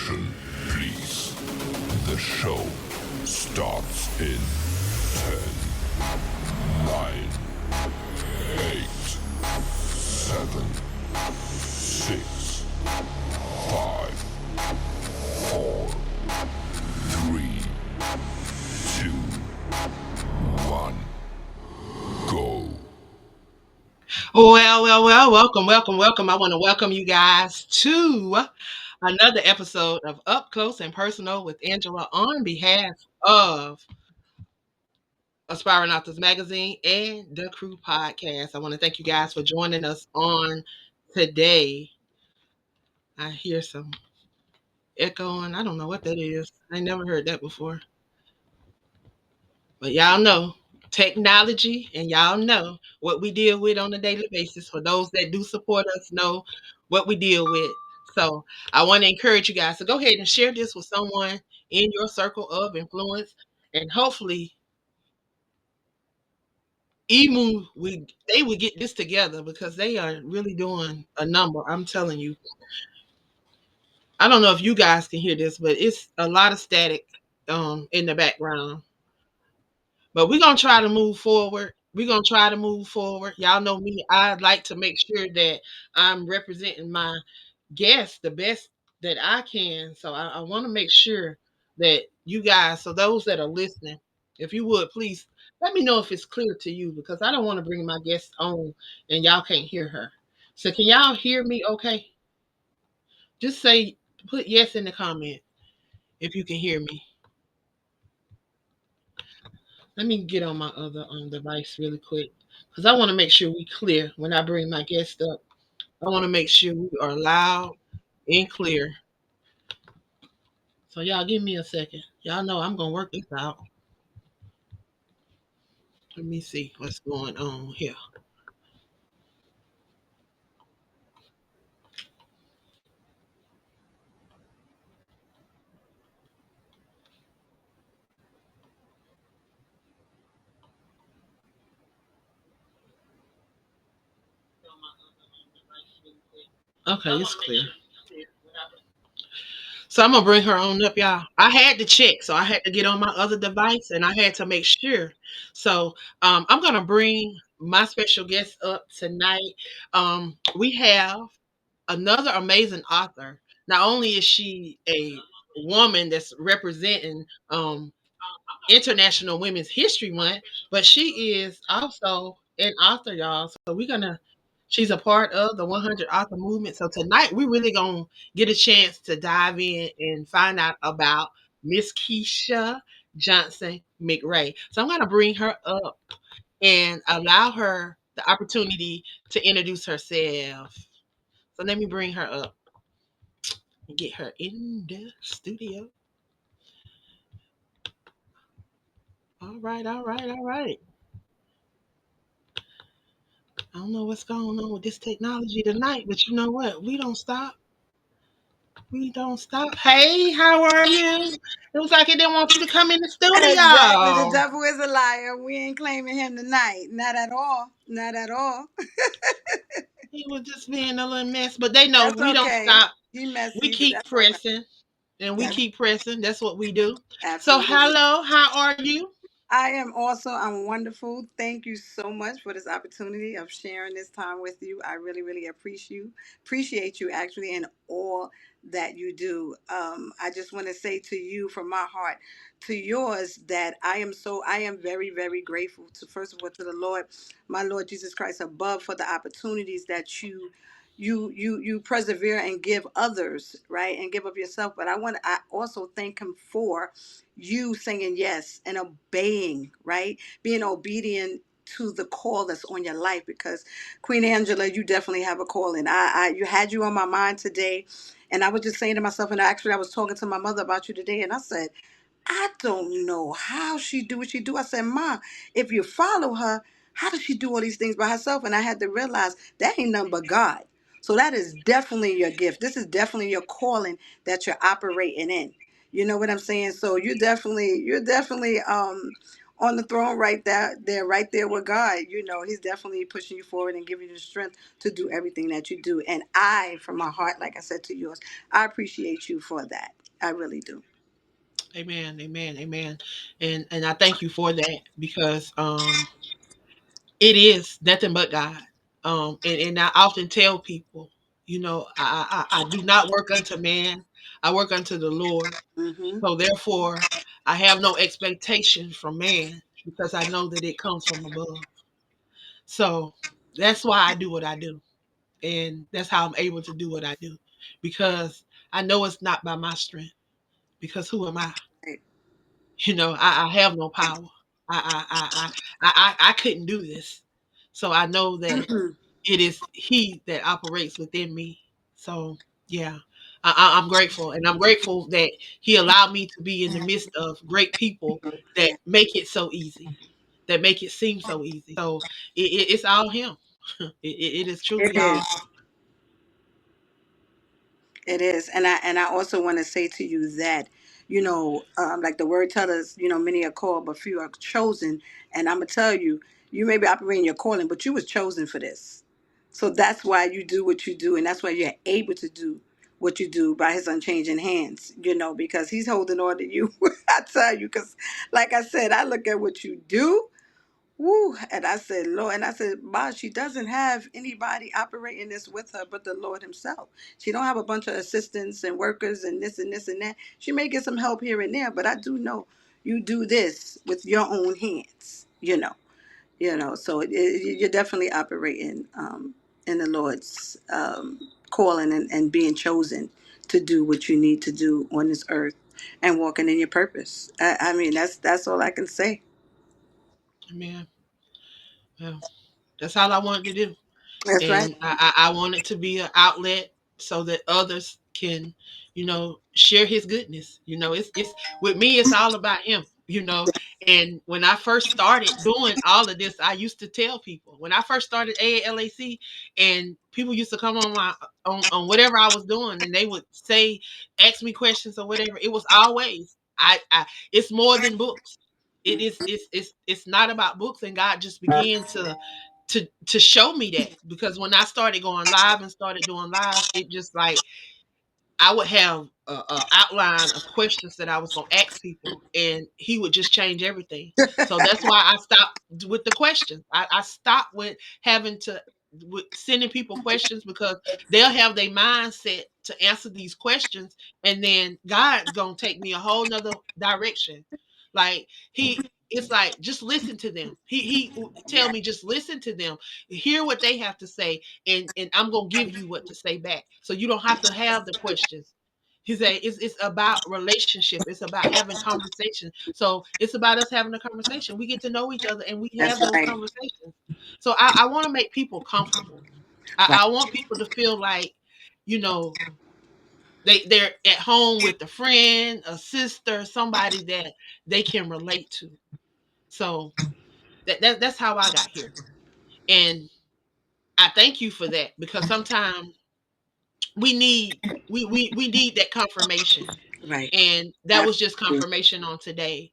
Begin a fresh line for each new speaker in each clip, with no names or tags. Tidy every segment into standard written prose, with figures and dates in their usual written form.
Attention, please. The show starts in 10, 9, 8, 7, 6, 5, 4, 3, 2, 1, go.
Well, welcome. I want to welcome you guys to another episode of Up Close and Personal with Angela on behalf of Aspiring Authors Magazine and the Crew Podcast. I want to thank you guys for joining us on today. I hear some echoing. I don't know what that is. I never heard that before. But y'all know technology and y'all know what we deal with on a daily basis. For those that do support us, know what we deal with. So I want to encourage you guys to go ahead and share this with someone in your circle of influence. And hopefully even they would get this together because they are really doing a number. I'm telling you. I don't know if you guys can hear this, but it's a lot of static in the background. But we're gonna try to move forward. We're gonna try to move forward. Y'all know me. I'd like to make sure that I'm representing my guests the best that I can. So I want to make sure that you guys, so those that are listening, if you would please let me know if it's clear to you because I don't want to bring my guest on and y'all can't hear her. So can y'all hear me okay? Just say put yes in the comment if you can hear me. Let me get on my other device really quick because I want to make sure we clear when I bring my guest up. I want to make sure we are loud and clear. So y'all give me a second. Y'all know I'm gonna work this out. Let me see what's going on here. Okay, it's clear. So I'm gonna bring her on up, y'all. I had to check, so I had to get on my other device, and I had to make sure. So I'm gonna bring my special guest up tonight. We have another amazing author. Not only is she a woman that's representing International Women's History Month, but she is also an author, y'all. So we're gonna. She's a part of the 100 author movement. So tonight we really gonna get a chance to dive in and find out about Miss Kisha Johnson Mcrae. So I'm gonna bring her up and allow her the opportunity to introduce herself. So let me bring her up and get her in the studio. All right. I don't know what's going on with this technology tonight, but you know what? We don't stop. We don't stop. Hey, how are you? It was like it didn't want you to come in the
Exactly. The
studio.
devil is a liar. We ain't claiming him tonight. Not at all. Not at all.
He was just being a little mess, but they know
That's
we don't
okay.
stop.
He
We
messy, but
keep
that's all right.
pressing and we
That's
keep pressing. That's what we do. So,
absolutely.
hello, how are you?
I am also, I'm wonderful. Thank you so much for this opportunity of sharing this time with you. I really, really appreciate you actually in all that you do. I just want to say to you from my heart to yours that I am very, very grateful to, first of all, to the Lord, my Lord Jesus Christ above for the opportunities that you persevere and give others, right, and give of yourself. But I also thank him for you saying yes and obeying, right? Being obedient to the call that's on your life because Queen Angela, you definitely have a calling. You on my mind today, and I was just saying to myself, and actually I was talking to my mother about you today, and I said, I don't know how she do what she do. I said, Ma, if you follow her, how does she do all these things by herself? And I had to realize that ain't nothing but God. So that is definitely your gift. This is definitely your calling that you're operating in. You know what I'm saying? So you're definitely on the throne right there, right there with God. He's definitely pushing you forward and giving you the strength to do everything that you do. And I, from my heart, like I said to yours, I appreciate you for that. I really do.
Amen, amen, amen. And I thank you for that because it is nothing but God. And I often tell people, I do not work unto man, I work unto the Lord.
Hmm.
So therefore, I have no expectation from man because I know that it comes from above. So that's why I do what I do. And that's how I'm able to do what I do because I know it's not by my strength. Because who am I?
Right.
I have no power. I couldn't do this. So I know that it is He that operates within me. So yeah, I'm grateful, and I'm grateful that He allowed me to be in the midst of great people that
Yeah,
make it so easy, that make it seem so easy. So it's all Him. It is
it
truly all.
is. It is, and I also want to say to you that, like the word tells us, many are called, but few are chosen. And I'm gonna tell you, you may be operating your calling, but you was chosen for this. So that's why you do what you do, and that's why you're able to do what you do by His unchanging hands. Because He's holding on to you. I tell you, because like I said, I look at what you do. Woo. And I said, Lord, and I said, Ma, she doesn't have anybody operating this with her but the Lord Himself. She don't have a bunch of assistants and workers and this and this and that. She may get some help here and there, but I do know you do this with your own hands, So you're definitely operating in the Lord's calling and being chosen to do what you need to do on this earth and walking in your purpose. I mean, that's all I can say.
Man, well, that's all I wanted to do.
That's right.
And I want it to be an outlet so that others can, share His goodness. It's with me. It's all about Him. And when I first started doing all of this, I used to tell people when I first started AALAC, and people used to come on my on whatever I was doing, and they would say, ask me questions or whatever. It was always I it's more than books. It's not about books, and God just began to show me that because when I started going live and started doing lives, it just like I would have a outline of questions that I was going to ask people, and He would just change everything. So that's why I stopped with the questions. I stopped with having to with sending people questions because they'll have their mindset to answer these questions, and then God's gonna take me a whole nother direction. Like it's like just listen to them. He tell
Yeah.
me just listen to them, hear what they have to say, and I'm gonna give you what to say back. So you don't have to have the questions. He said it's about relationship. It's about having conversation. So it's about us having a conversation. We get to know each other and we
That's
have those
right.
conversations. So I want to make people comfortable.
Right.
I want people to feel like, you know, they're at home with a friend, a sister, somebody that they can relate to. So that's how I got here. And I thank you for that because sometimes we need we need that confirmation,
Right.
and that was just
Absolutely.
confirmation on today.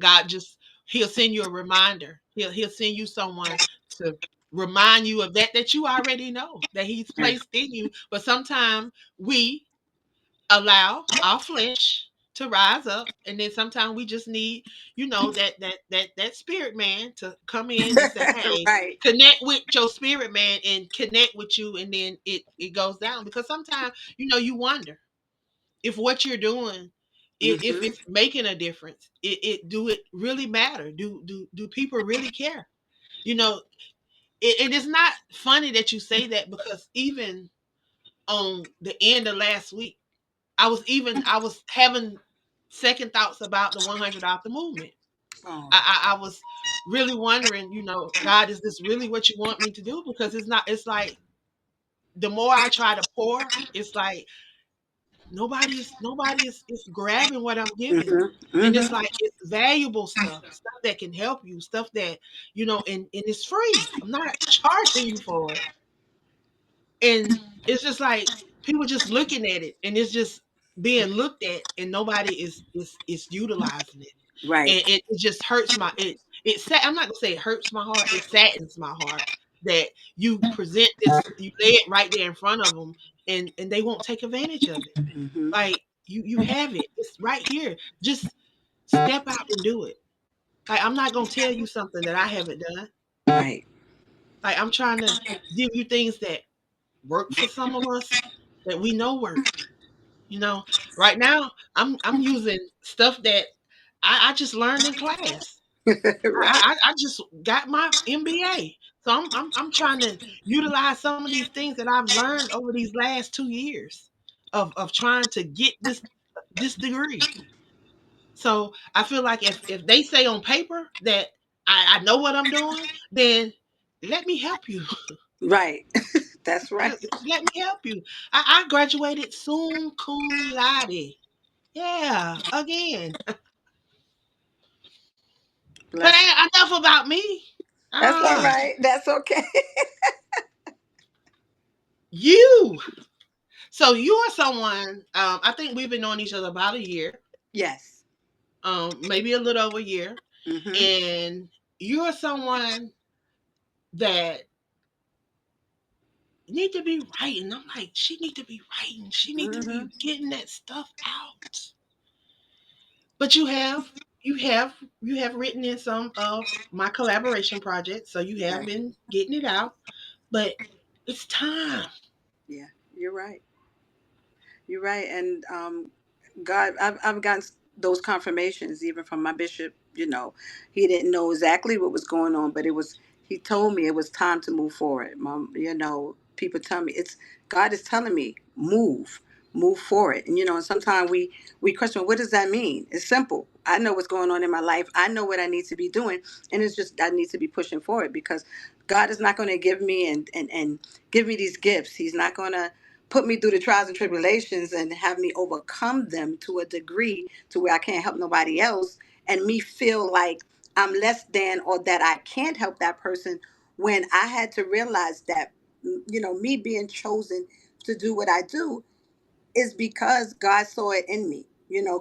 God just He'll send you a reminder. He'll send you someone to remind you of that you already know that He's
Right.
placed in you. But sometimes we allow our flesh to rise up, and then sometimes we just need that spirit man to come in and say, hey,
Right.
connect with your spirit man and connect with you, and then it goes down because sometimes you wonder if what you're doing, if
Hmm.
it's making a difference. It do it really matter? Do people really care? you know it is not funny that you say that because even on the end of last week, I was having second thoughts about the 100 out the movement.
Oh.
I was really wondering, God, is this really what you want me to do? Because it's not. It's like the more I try to pour, it's like nobody is grabbing what I'm giving.
Hmm.
And it's
Hmm.
like it's valuable stuff that can help you, stuff that and it's free. I'm not charging you for it. And it's just like people just looking at it, and it's just being looked at, and nobody is utilizing it.
Right.
And it just hurts my I'm not gonna say it hurts my heart, it saddens my heart that you present this, you lay it right there in front of them, and they won't take advantage of it.
Hmm.
Like you have it, it's right here. Just step out and do it. Like I'm not gonna tell you something that I haven't done.
Right.
Like I'm trying to give you things that work for some of us that we know work. You know, right now I'm using stuff that I just learned in class.
Right.
I just got my MBA. So I'm trying to utilize some of these things that I've learned over these last 2 years of trying to get this degree. So I feel like if they say on paper that I know what I'm doing, then let me help you.
Right. That's right.
Let me help you. I graduated sum cum laude. Yeah, again. But
Bless.
ain't enough about me.
That's all
Ah,
right. That's okay.
you. So you are someone. I think we've been knowing each other about a year,
Yes.
maybe a little over a year,
Hmm.
and you're someone that need to be writing. I'm like, she need to be writing. She need to
Hmm.
be getting that stuff out. But you have written in some of my collaboration projects, so you have
Right.
been getting it out. But it's time.
Yeah. You're right. You're right. And God, I've gotten those confirmations even from my bishop. He didn't know exactly what was going on, but he told me it was time to move forward. People tell me God is telling me move forward. And sometimes we question, what does that mean? It's simple. I know what's going on in my life. I know what I need to be doing, and it's just I need to be pushing forward because God is not going to give me and give me these gifts. He's not going to put me through the trials and tribulations and have me overcome them to a degree to where I can't help nobody else and me feel like I'm less than or that I can't help that person when I had to realize that me being chosen to do what I do is because God saw it in me.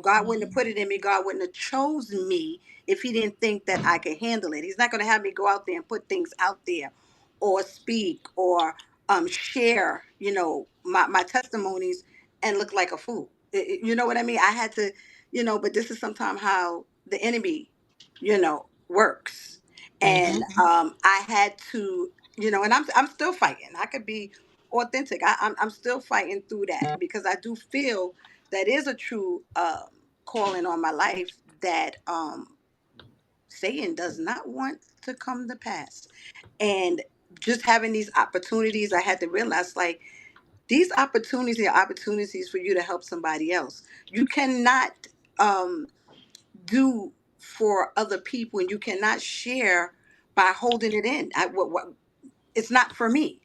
God wouldn't have put it in me. God wouldn't have chosen me if he didn't think that I could handle it. He's not going to have me go out there and put things out there or speak or share, my testimonies and look like a fool. You know what I mean? I had to, but this is sometimes how the enemy, works. And
Mm-hmm.
I had to, and I'm still fighting. I could be authentic. I'm still fighting through that because I do feel that is a true calling on my life that Satan does not want to come to pass. And just having these opportunities, I had to realize like these opportunities are opportunities for you to help somebody else. You cannot um, do for other people, and you cannot share by holding it in. It's not for me.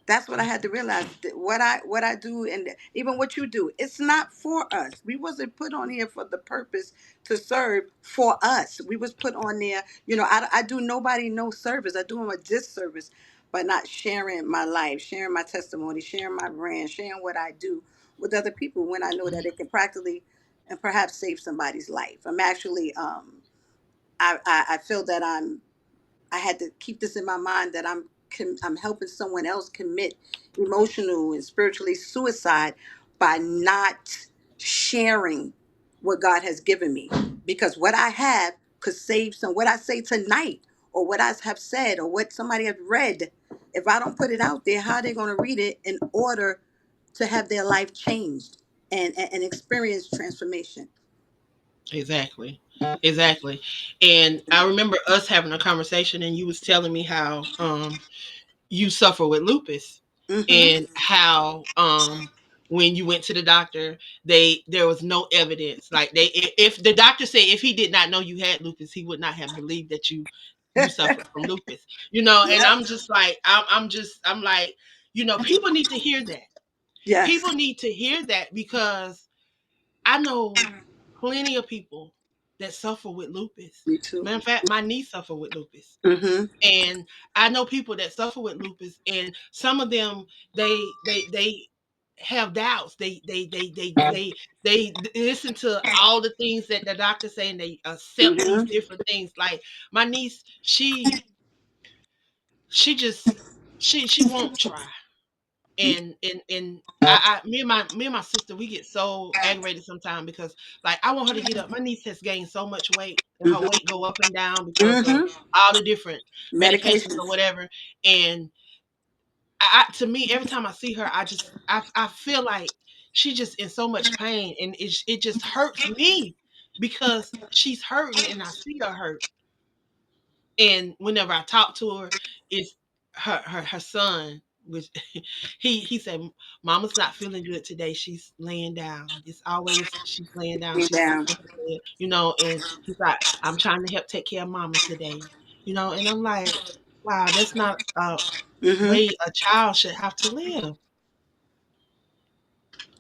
That's what I had to realize. That what I do and even what you do, it's not for us. We wasn't put on here for the purpose to serve for us. We was put on there. I do nobody no service. I do them a disservice by not sharing my life, sharing my testimony, sharing my brand, sharing what I do with other people when I know that it can practically and perhaps save somebody's life. I'm actually I feel that I had to keep this in my mind that I'm helping someone else commit emotional and spiritually suicide by not sharing what God has given me, because what I have could save some. What I say tonight or what I have said or what somebody has read, if I don't put it out there, how are they going to read it in order to have their life changed and experience transformation?
Exactly. Exactly. And I remember us having a conversation and you was telling me how you suffer with lupus
Mm-hmm.
and how when you went to the doctor there was no evidence, like if the doctor said if he did not know you had lupus he would not have believed that you suffered from lupus, and
Yep.
I'm like, people need to hear that.
Yes.
People need to hear that because I know plenty of people that suffer with lupus.
Me too.
Matter of fact, my niece suffered with lupus.
Mm-hmm.
And I know people that suffer with lupus, and some of them they have doubts. They listen to all the things that the doctor saying. They accept these
Mhm.
different things. Like my niece, she just she won't try. And me and my sister, we get so aggravated sometimes because like I want her to get up. My niece has gained so much weight, and her weight go up and down because of
Mhm.
all the different medications or
Medications.
whatever. And to me, every time I see her, I feel like she's just in so much pain, and it just hurts me because she's hurting, and I see her hurt. And whenever I talk to her, it's her son, which he said, "Mama's not feeling good today. She's laying down. It's always she's laying down.
Laying
She's not
down.
going to bed, you know." And he's like, "I'm trying to help take care of Mama today, you know." And I'm like, "Wow, that's not a
Mhm.
way a child should have to live."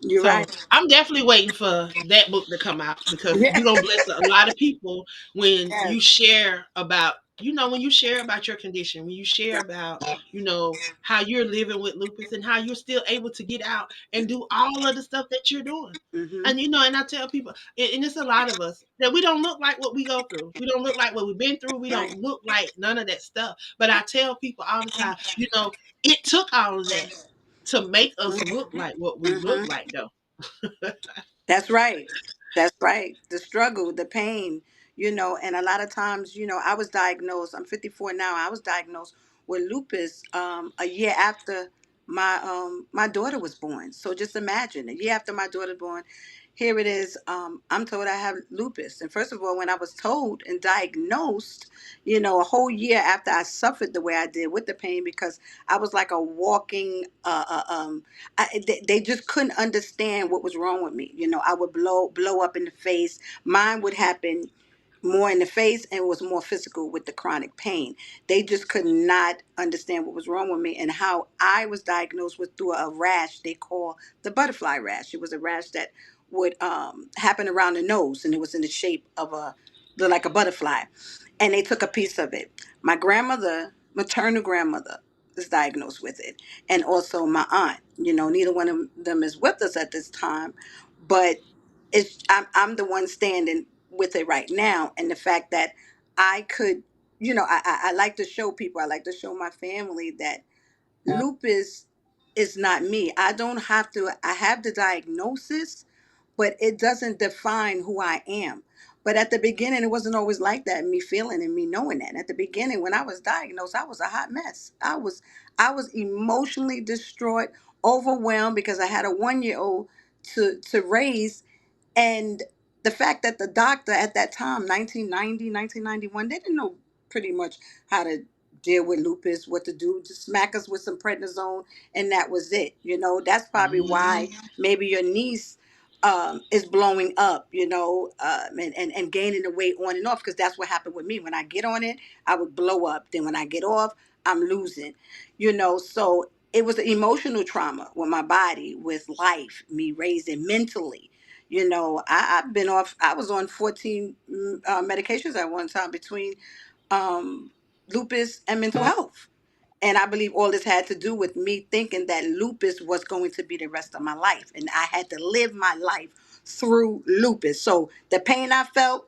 You're
So
right.
I'm definitely waiting for that book to come out because
Yeah.
you're gonna bless a lot of people when
Yes.
you share about, when you share about your condition, when you share
Right.
about, how you're living with lupus and how you're still able to get out and do all of the stuff that you're doing.
Mhm.
And I tell people, and it's a lot of us that we don't look like what we go through. We don't look like what we've been through. We
Right.
don't look like none of that stuff. But I tell people all the time, it took all of that to make us look like what we look
Mhm.
like, though.
That's right. That's right. The struggle, the pain, and a lot of times, I was diagnosed. I'm 54 now. I was diagnosed with lupus a year after my daughter was born. So just imagine, a year after my daughter born, here it is. I'm told I have lupus. And first of all, when I was told and diagnosed, a whole year after I suffered the way I did with the pain, because I was like a walking they just couldn't understand what was wrong with me. I would blow up in the face. Mine would happen more in the face and was more physical with the chronic pain. They just could not understand what was wrong with me and how I was diagnosed with through a rash they call the butterfly rash. It was a rash that would happen around the nose, and it was in the shape of like a butterfly, and they took a piece of it. My grandmother, maternal grandmother, is diagnosed with it, and also my aunt. Neither one of them is with us at this time, but I'm the one standing with it right now, and the fact that I could, I like to show people, I like to show my family that lupus is not me. I don't have to. I have the diagnosis, but it doesn't define who I am. But at the beginning, it wasn't always like that. Me feeling and me knowing that. At the beginning, when I was diagnosed, I was a hot mess. I was emotionally distraught, overwhelmed because I had a 1 year old to raise, and the fact that the doctor at that time, 1990, 1991, they didn't know pretty much how to deal with lupus, what to do, just smack us with some prednisone, and that was it. That's probably why
Mhm.
maybe your niece is blowing up, and gaining the weight on and off, because that's what happened with me. When I get on it, I would blow up. Then when I get off, I'm losing, so it was an emotional trauma with my body, with life, me raising mentally. I've been off, I was on 14 medications at one time between um, lupus and mental health. And I believe all this had to do with me thinking that lupus was going to be the rest of my life. And I had to live my life through lupus. So the pain I felt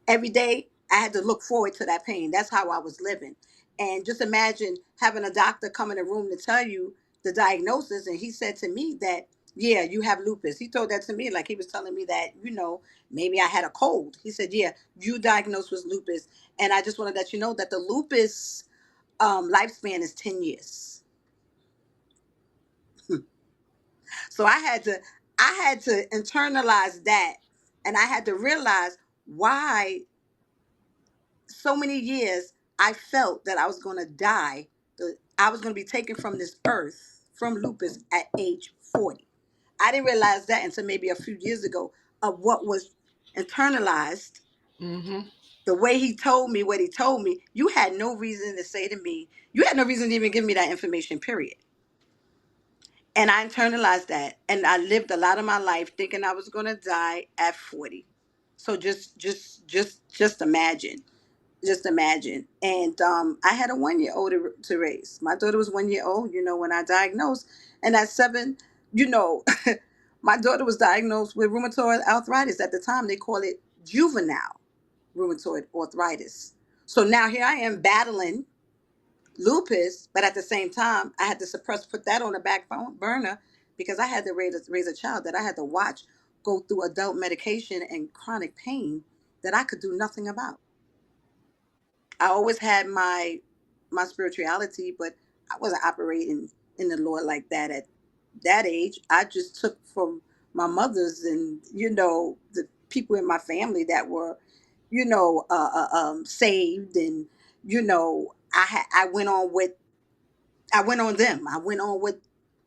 every day, I had to look forward to that pain. That's how I was living. And just imagine having a doctor come in a room to tell you the diagnosis. And he said to me that, yeah, you have lupus. He told that to me like he was telling me that, maybe I had a cold. He said, yeah, you diagnosed with lupus. And I just want to let you know that the lupus lifespan is 10 years. So I had to internalize that, and I had to realize why so many years I felt that I was going to die. I was going to be taken from this earth from lupus at age 40. I didn't realize that until maybe a few years ago, of what was internalized.
Mhm.
The way he told me what he told me, you had no reason to say to me, you had no reason to even give me that information, period. And I internalized that, and I lived a lot of my life thinking I was going to die at 40. So just imagine. Just imagine. And I had a 1 year old to raise. My daughter was 1 year old, when I diagnosed. And at 7, you know, my daughter was diagnosed with rheumatoid arthritis. At the time, they call it juvenile rheumatoid arthritis. So now here I am battling lupus, but at the same time, I had to put that on the burner because I had to raise a child that I had to watch go through adult medication and chronic pain that I could do nothing about. I always had my spirituality, but I wasn't operating in the Lord like that at that age. I just took from my mother's and the people in my family that were saved, and I went on with I went on them. I went on what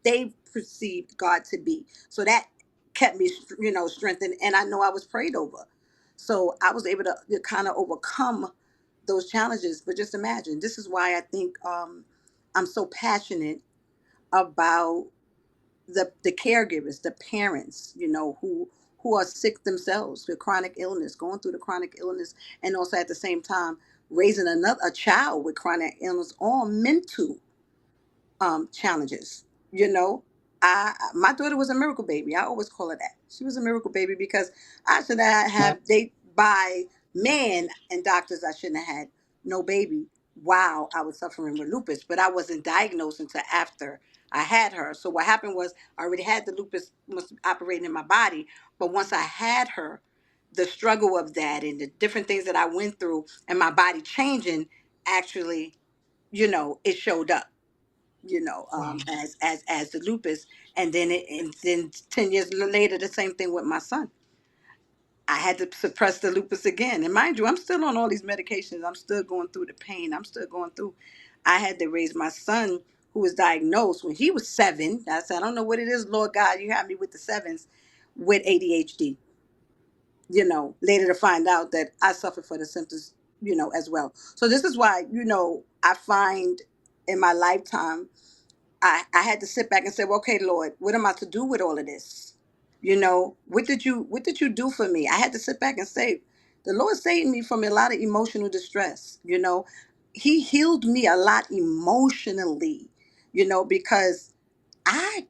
they perceived God to be. So that kept me, strengthened. And I know I was prayed over. So I was able to kind of overcome those challenges. But just imagine, this is why I think I'm so passionate about the caregivers, the parents, who are sick themselves with chronic illness, going through the chronic illness, and also at the same time raising a child with chronic illness, all mental challenges. You know, my daughter was a miracle baby. I always call her that. She was a miracle baby because I should have they by man and doctors I shouldn't have had no baby while I was suffering with lupus, but I wasn't diagnosed until after I had her. So what happened was I already had the lupus was operating in my body, but once I had her, the struggle of that and the different things that I went through and my body changing actually, it showed up,
Wow.
as the lupus, and then 10 years later, the same thing with my son. I had to suppress the lupus again, and mind you, I'm still on all these medications. I'm still going through the pain. I'm still going through. I had to raise my son, who was diagnosed when he was 7. I said, I don't know what it is, Lord God, you have me with the sevens, with ADHD. Later to find out that I suffer for the symptoms, as well. So this is why, I find in my lifetime I had to sit back and say, well, okay, Lord, what am I to do with all of this? What did you do for me? I had to sit back and say, the Lord saved me from a lot of emotional distress. He healed me a lot emotionally, because I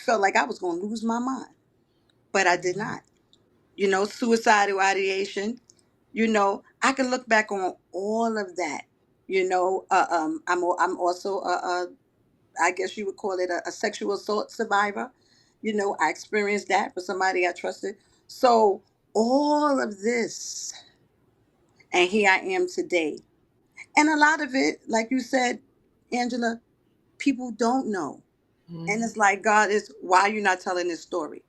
felt like I was going to lose my mind, but I did
Mhm.
not. Suicidal ideation. I can look back on all of that. I'm also I guess you would call it a sexual assault survivor. I experienced that with somebody I trusted. So all of this, and here I am today. And a lot of it, like you said, Angela, people don't know. And
Mhm.
it's like, God, is why are you not telling this story?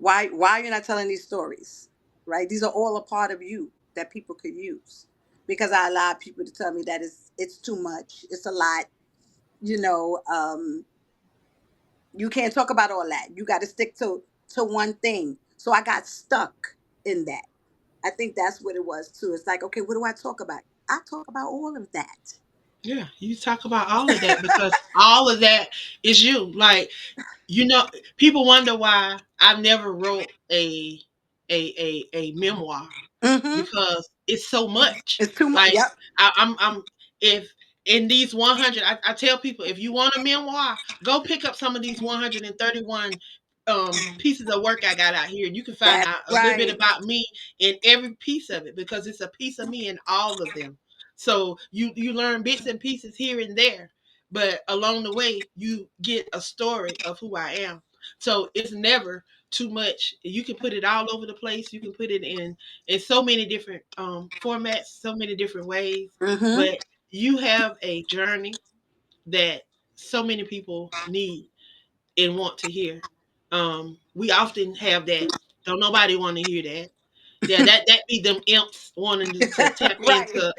Why are you not telling these stories? Right? These are all a part of you that people could use. Because I allow people to tell me that it's too much. It's a lot. You know, um, you can't talk about all that. You got to stick to one thing. So I got stuck in that. I think that's what it was too. It's like, okay, what do I talk about? I talk about all of that.
Yeah, you talk about all of that because all of that is you. Like, you know, people wonder why I've never wrote a memoir
Mm-hmm.
because it's so much.
It's too much.
Like,
Yep.
I'm if in these 100, I tell people, if you want a memoir, go pick up some of these 131 pieces of work I got out here, and you can find
That's
out a little bit
right.
about me in every piece of it because it's a piece of me in all of them. So you learn bits and pieces here and there, but along the way you get a story of who I am. So it's never too much. You can put it all over the place. You can put it in so many different formats, so many different ways.
Mm-hmm.
But you have a journey that so many people need and want to hear. We often have that. Don't nobody want to hear that. Yeah, that be them imps wanting to tap
Right.
into.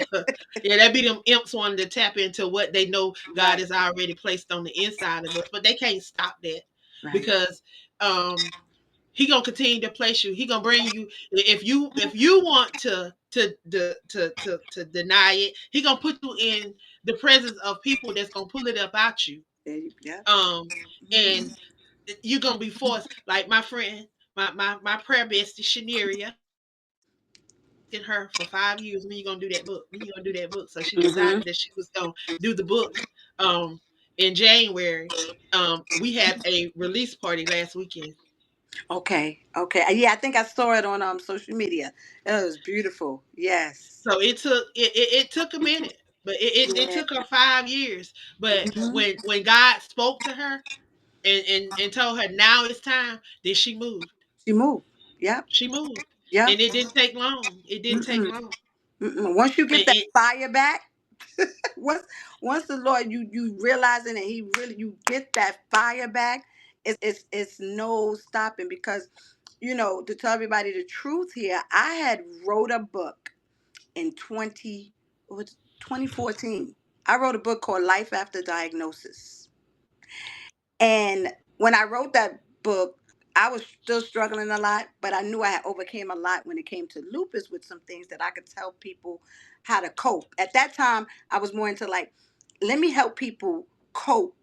Yeah, that be them imps wanting to tap into what they know God
Right.
has already placed on the inside of us, but they can't stop that
Right.
because um he gonna continue to place you. He gonna bring you if you want to deny it. He gonna put you in the presence of people that's gonna pull it up out you.
Yeah.
Um, and you're gonna be forced. Like my friend, my prayer bestie Shaneria. I've been asking her for 5 years when you gonna do that book. When you gonna do that book? So she
Mm-hmm.
decided that she was gonna do the book. Um, in January. We had a release party last weekend.
Okay. Okay. Yeah, I think I saw it on social media. It was beautiful. Yes.
So it took a minute, but it
Yeah.
took her 5 years. But
Hmm.
when God spoke to her and told her now it's time, then she moved.
She moved. Yep.
She moved,
Yep.
and it didn't take long. It didn't take
Mm-mm.
long.
Mm-mm. Once you get
And
that fire back, once once the Lord, you realizing that He really, you get that fire back, it's no stopping. Because to tell everybody the truth here, I had wrote a book in 2014. I wrote a book called Life After Diagnosis. And when I wrote that book, I was still struggling a lot, but I knew I had overcame a lot when it came to lupus, with some things that I could tell people how to cope. At that time, I was more into like, let me help people cope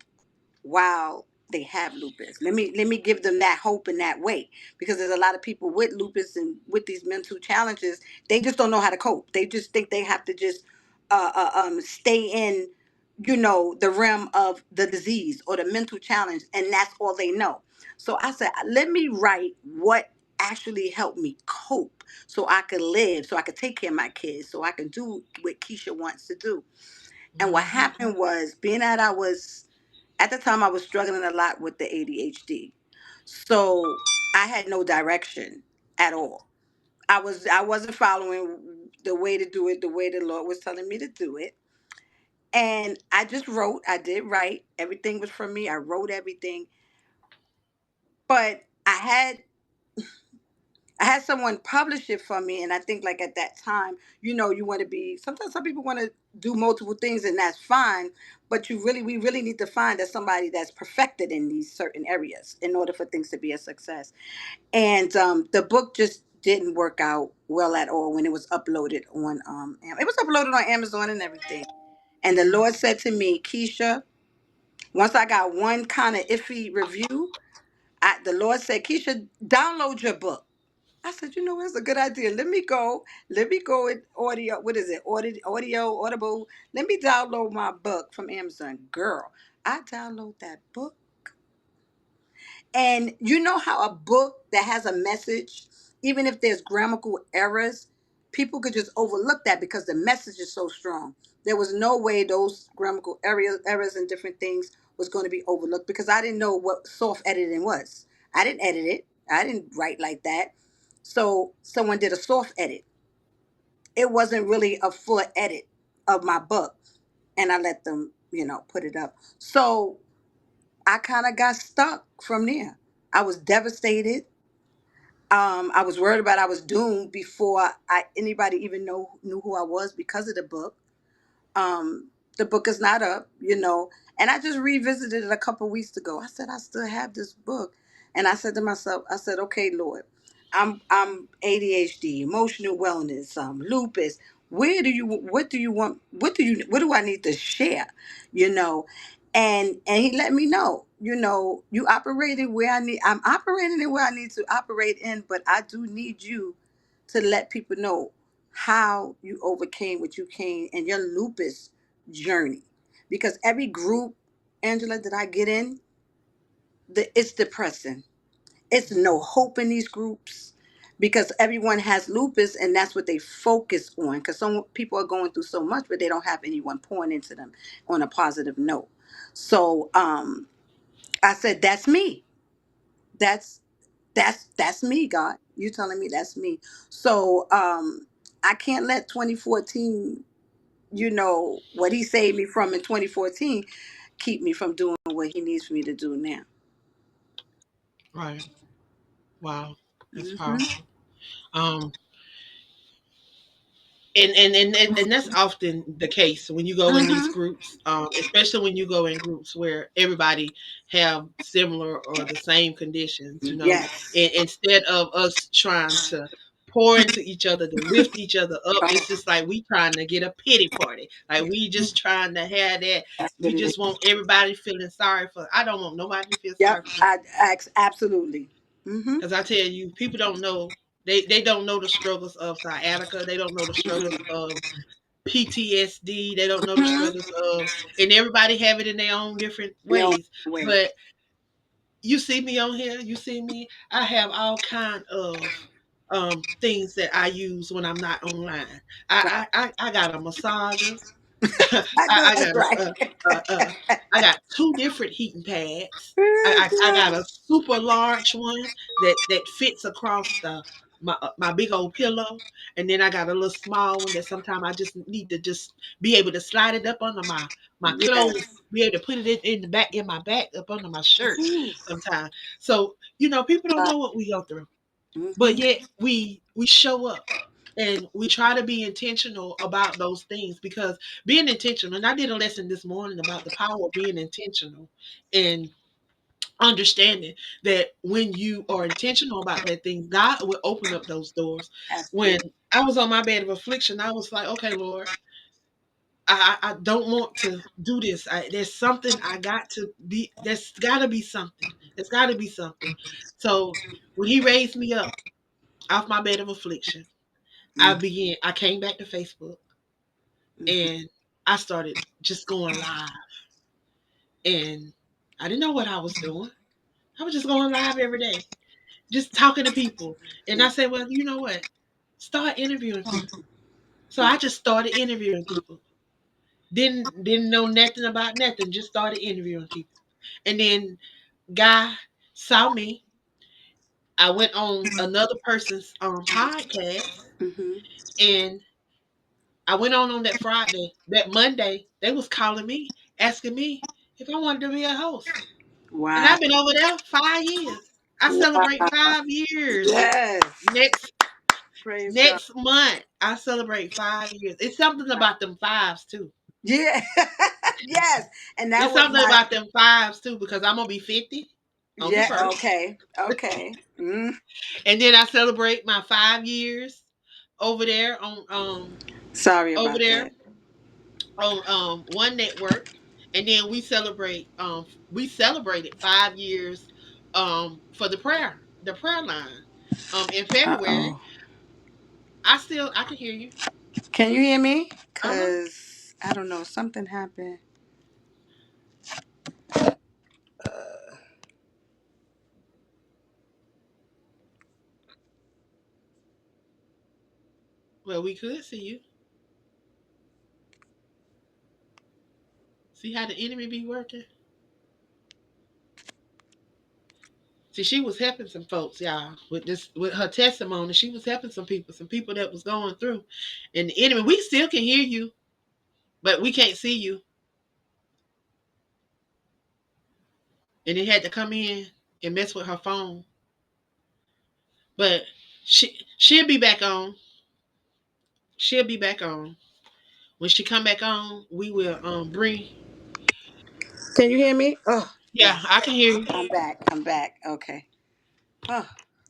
while they have lupus. Let me give them that hope in that way, because there's a lot of people with lupus and with these mental challenges. They just don't know how to cope. They just think they have to just stay in the realm of the disease or the mental challenge, and that's all they know. So I said, let me write what actually helped me cope, so I could live, so I could take care of my kids, so I can do what Kisha wants to do. And what
mhm,
happened was, being that I was, at the time, I was struggling a lot with the ADHD. So I had no direction at all. I wasn't following the way to do it the way the Lord was telling me to do it. And I just wrote, I did write. Everything was from me. I wrote everything. But I had someone publish it for me, and I think, like, at that time, you want to be. Sometimes some people want to do multiple things, and that's fine. But we really need to find that somebody that's perfected in these certain areas in order for things to be a success. And the book just didn't work out well at all when it was uploaded on. It was uploaded on Amazon and everything. And the
mhm.
Lord said to me, Keisha, once I got one kind of iffy review, the Lord said, Keisha, download your book. I said, that's a good idea. Let me go with audio. What is it? Audible. Let me download my book from Amazon. Girl, I download that book. And you know how a book that has a message, even if there's grammatical errors, people could just overlook that because the message is so strong. There was no way those grammatical errors and different things was going to be overlooked, because I didn't know what soft editing was. I didn't edit it. I didn't write like that. So someone did a soft edit. It wasn't really a full edit of my book, and I let them, put it up. So I kind of got stuck from there. I was devastated. I was worried about I was doomed before anybody even knew who I was, because of the book. The book is not up. And I just revisited it a couple weeks ago. I said, I still have this book. And I said to myself, I said, okay, Lord, I'm ADHD, emotional wellness, lupus. What do I need to share? You know, and he let me know, I'm operating in where I need to operate in, but I do need you to let people know how you overcame what you came in your lupus journey. Because every group, Angela, that I get in, it's depressing. It's no hope in these groups, because everyone has lupus, and that's what they focus on. Because some people are going through so much, but they don't have anyone pouring into them on a positive note. So I said, that's me. That's me, God. You telling me that's me. So I can't let 2014, what he saved me from in 2014, keep me from doing what he needs for me to do now.
Right. Wow. That's
Hmm.
powerful. Um, and that's often the case when you go in these
Hmm.
groups, especially when you go in groups where everybody have similar or the same conditions.
Yes.
And instead of us trying to pour into each other to lift each other up, it's just like we trying to get a pity party. Like we just trying to have that.
That's what
We
it is.
just want everybody feeling sorry for. I don't want nobody to feel
Yep.
sorry for me,
Absolutely. Hmm.
because I tell you, people don't know. They don't know the struggles of sciatica. They don't know the struggles of PTSD. They don't know the
Mm-hmm.
struggles of, and everybody have it in their own different
In your
ways.
own way.
But you see me on here, you see me. I have all kind of things that I use when I'm not online.
Right.
I got a massager.
I know
I
that's
got
right.
I got two different heating pads.
Oh,
I got
gosh.
a super large one that fits across the my big old pillow, and then I got a little small one that sometimes I just need to just be able to slide it up under my clothes,
Yes.
be able to put it in the back in my back up under my shirt
Ooh.
sometimes. So people don't know what we go through, but
Mm-hmm.
yet we show up and we try to be intentional about those things, because being intentional, and I did a lesson this morning about the power of being intentional and understanding that when you are intentional about that thing, God will open up those doors. When
Absolutely.
I was on my bed of affliction, I was like, okay, Lord, I don't want to do this. There's something I got to be, there's got to be something. There's got to be something. So when he raised me up off my bed of affliction, I came back to Facebook
Mm-hmm.
and I started just going live. And I didn't know what I was doing. I was just going live every day, just talking to people. And
Yeah.
I said, well, you know what? Start interviewing people. So I just started interviewing people. Didn't know nothing about nothing, just started interviewing people. And then guy saw me. I went on another person's podcast,
Mm-hmm.
and I went on that Friday. That Monday, they was calling me, asking me if I wanted to be a host. And
Wow.
I've been over there 5 years. I celebrate
Wow.
5 years.
Yes.
Next
Praise God.
next month, I celebrate 5 years. It's something about them fives too.
Yeah. Yes. And that
It's
was
something
my.
about them fives too, because I'm gonna be 50 on the
Yeah.
first.
Okay. Okay. Mm.
And then I celebrate my 5 years over there on
Sorry
over
about
there
that.
on one network. And then we celebrated 5 years for the prayer line in
Uh
February.
oh.
I can hear you.
Can you hear me?
Uh-huh.
Cause I don't know. Something happened.
Well, we could see you. See how the enemy be working? See, she was helping some folks, y'all, with her testimony. She was helping some people that was going through. And the enemy, we still can hear you, but we can't see you. And it had to come in and mess with her phone. But she'll be back on. She'll be back on. When she come back on, we will bring.
Can you hear me? Oh,
Yeah,
yes.
I can hear you.
I'm back. I'm back. Okay. Oh,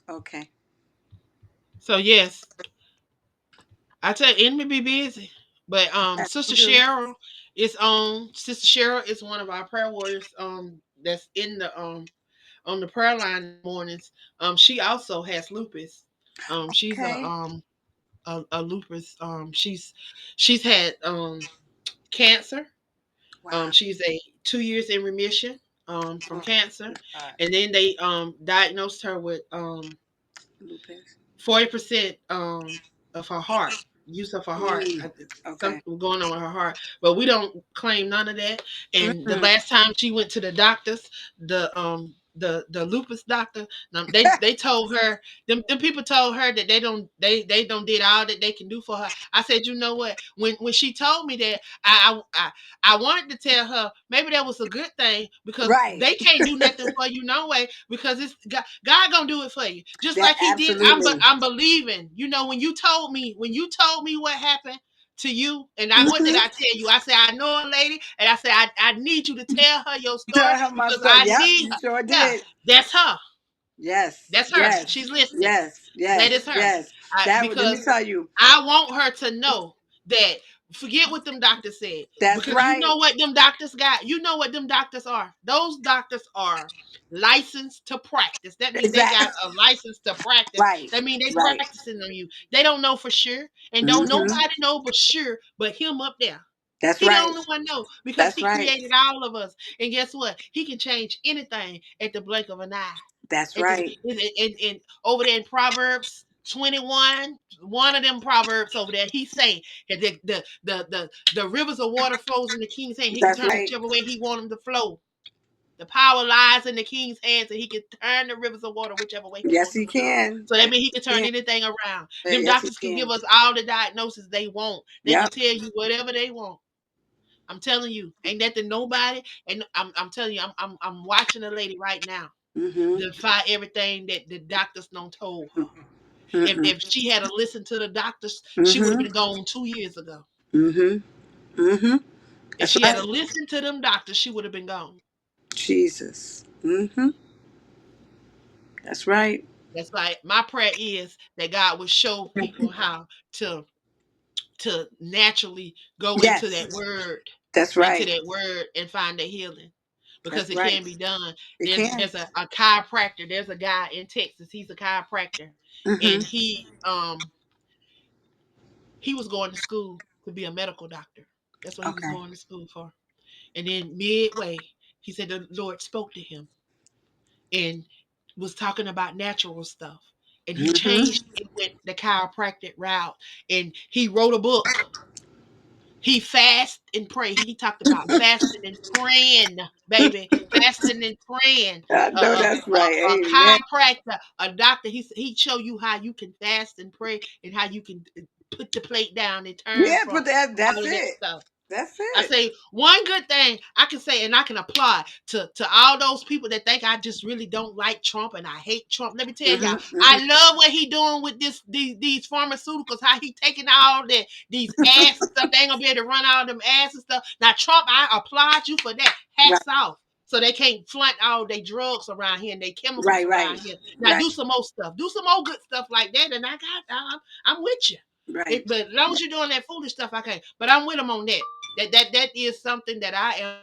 okay.
So yes, I tell you, enemy be busy. But
Yes,
Sister
you do.
Cheryl is on. Sister Cheryl is one of our prayer warriors. That's in the on the prayer line in the mornings. She also has lupus. She's
Okay.
a lupus. She's had cancer.
Wow.
She's a 2 years in remission from
Oh,
cancer,
God.
and then they diagnosed her with
Lupus.
40% of her heart use of her heart.
Mm. Okay.
Something going on with her heart, but we don't claim none of that. And the
Mm-mm.
last time she went to the doctors, the lupus doctor, they told her, them people told her that they don't did all that they can do for her. I said, you know what? When she told me that, I wanted to tell her maybe that was a good thing, because
Right.
they can't do nothing for you no way, because it's God gonna do it for you, just
That
like He did.
absolutely.
I'm believing. When you told me what happened to you, and what did
Mm-hmm.
I tell you? I said I know a lady, and I said I need you to tell her your story,
Tell her my
because
story.
I
Yep,
need.
you sure
Yeah,
did.
that's her.
Yes.
That's her.
Yes.
She's listening.
Yes.
That
Yes.
is her.
Yes. That would. Let me
Because
tell you.
I want her to know that Forget what them doctors said.
That's
Because you
right.
know what them doctors got. You know what them doctors are. Those doctors are licensed to practice. That means they got
Exactly.
a license to practice.
Right.
That means they
Right.
practicing on you. They don't know for sure. And don't
Mm-hmm.
nobody know for sure but him up there.
That's
He the
right.
only one know because
That's
he
right.
created all of us. And guess what? He can change anything at the blink of an eye.
That's
At the,
right.
and over there in Proverbs 21, one of them proverbs over there, he say that the rivers of water flows in the king's hand. He can
That's
turn
right.
whichever way he want them to flow. The power lies in the king's hands, and he can turn the rivers of water whichever way he
Yes,
wants
he
them to flow.
can.
So that
Yes,
means he can
he
turn
can.
anything around. Them
Yes, he
doctors can
can.
give us all the diagnosis they want. They can
Yep.
tell you whatever they want. I'm telling you, ain't that to nobody. And I'm telling you, I'm watching a lady right now
Mm-hmm.
defy everything that the doctors don't told her.
Mm-mm.
If she had to listen to the doctors, she would have
Mm-hmm.
been gone 2 years ago.
Mm-hmm. Mm-hmm.
If
That's
she had to
right.
listen to them doctors, she would have been gone.
Jesus. Mm-hmm. That's right.
That's why my prayer is that God would show people how to naturally go
Yes. That's
into
right.
that word and find the healing. Because
That's
it
right.
can be done.
It can.
There's a chiropractor. There's a guy in Texas. He's a chiropractor.
Mm-hmm.
And he was going to school to be a medical doctor. That's what he was
Okay.
going to school for. And then midway, he said the Lord spoke to him and was talking about natural stuff. And he
Mm-hmm.
changed and went the chiropractic route. And he wrote a book. He fast and pray. He talked about fasting and praying, baby. Fasting and praying.
I know that's right.
A
Amen.
chiropractor, a doctor. He'd show you how you can fast and pray and how you can put the plate down and turn
Yeah,
from
but that's
all of that
it.
stuff.
That's
I
it.
say one good thing I can say, and I can apply to all those people that think I just really don't like Trump and I hate Trump. Let me tell y'all,
Mm-hmm. Mm-hmm.
I love what he doing with these pharmaceuticals. How he taking all that these ads and stuff. They ain't gonna be able to run all them ads and stuff. Now Trump, I applaud you for that.
Right.
Hats off. So they can't flaunt all their drugs around here and their chemicals
Right. Right.
around here. Now
Right.
do some more stuff. Do some more good stuff like that, and I'm with you.
Right.
But as long as you're doing that foolish stuff, I can't. But I'm with him on that. That is something that I am.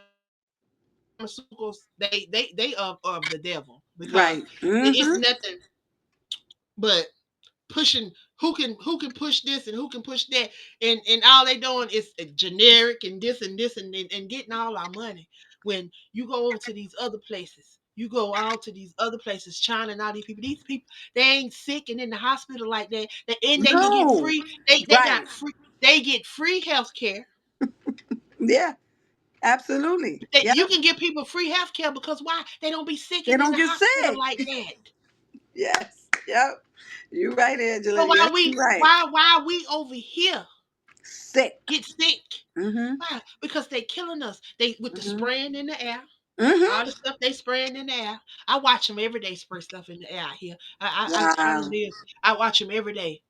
Pharmaceuticals, they of the devil because
Right.
it's
Mm-hmm.
nothing but pushing who can push this and who can push that, and all they doing is generic and this and getting all our money. When you go over to these other places, you go out to these other places, China and all these people, they ain't sick and in the hospital like that. And they can get
No.
free. They
Right.
got free. They get free health care.
Yeah. Absolutely.
That
Yep.
you can give people free health care because why? They don't be sick
They
and in
don't
the
get
hospital like
sick.
that.
Yes. Yep. You're right, Angela.
So
Yes,
why we
you're right.
why we over here
Sick.
get sick?
Mm-hmm.
Why? Because they killing us. They with the
Mm-hmm.
spraying in the air. All
Mm-hmm.
the stuff they spraying in the air. I watch them every day spray stuff in the air out here. I don't
Wow.
live. I watch them every day.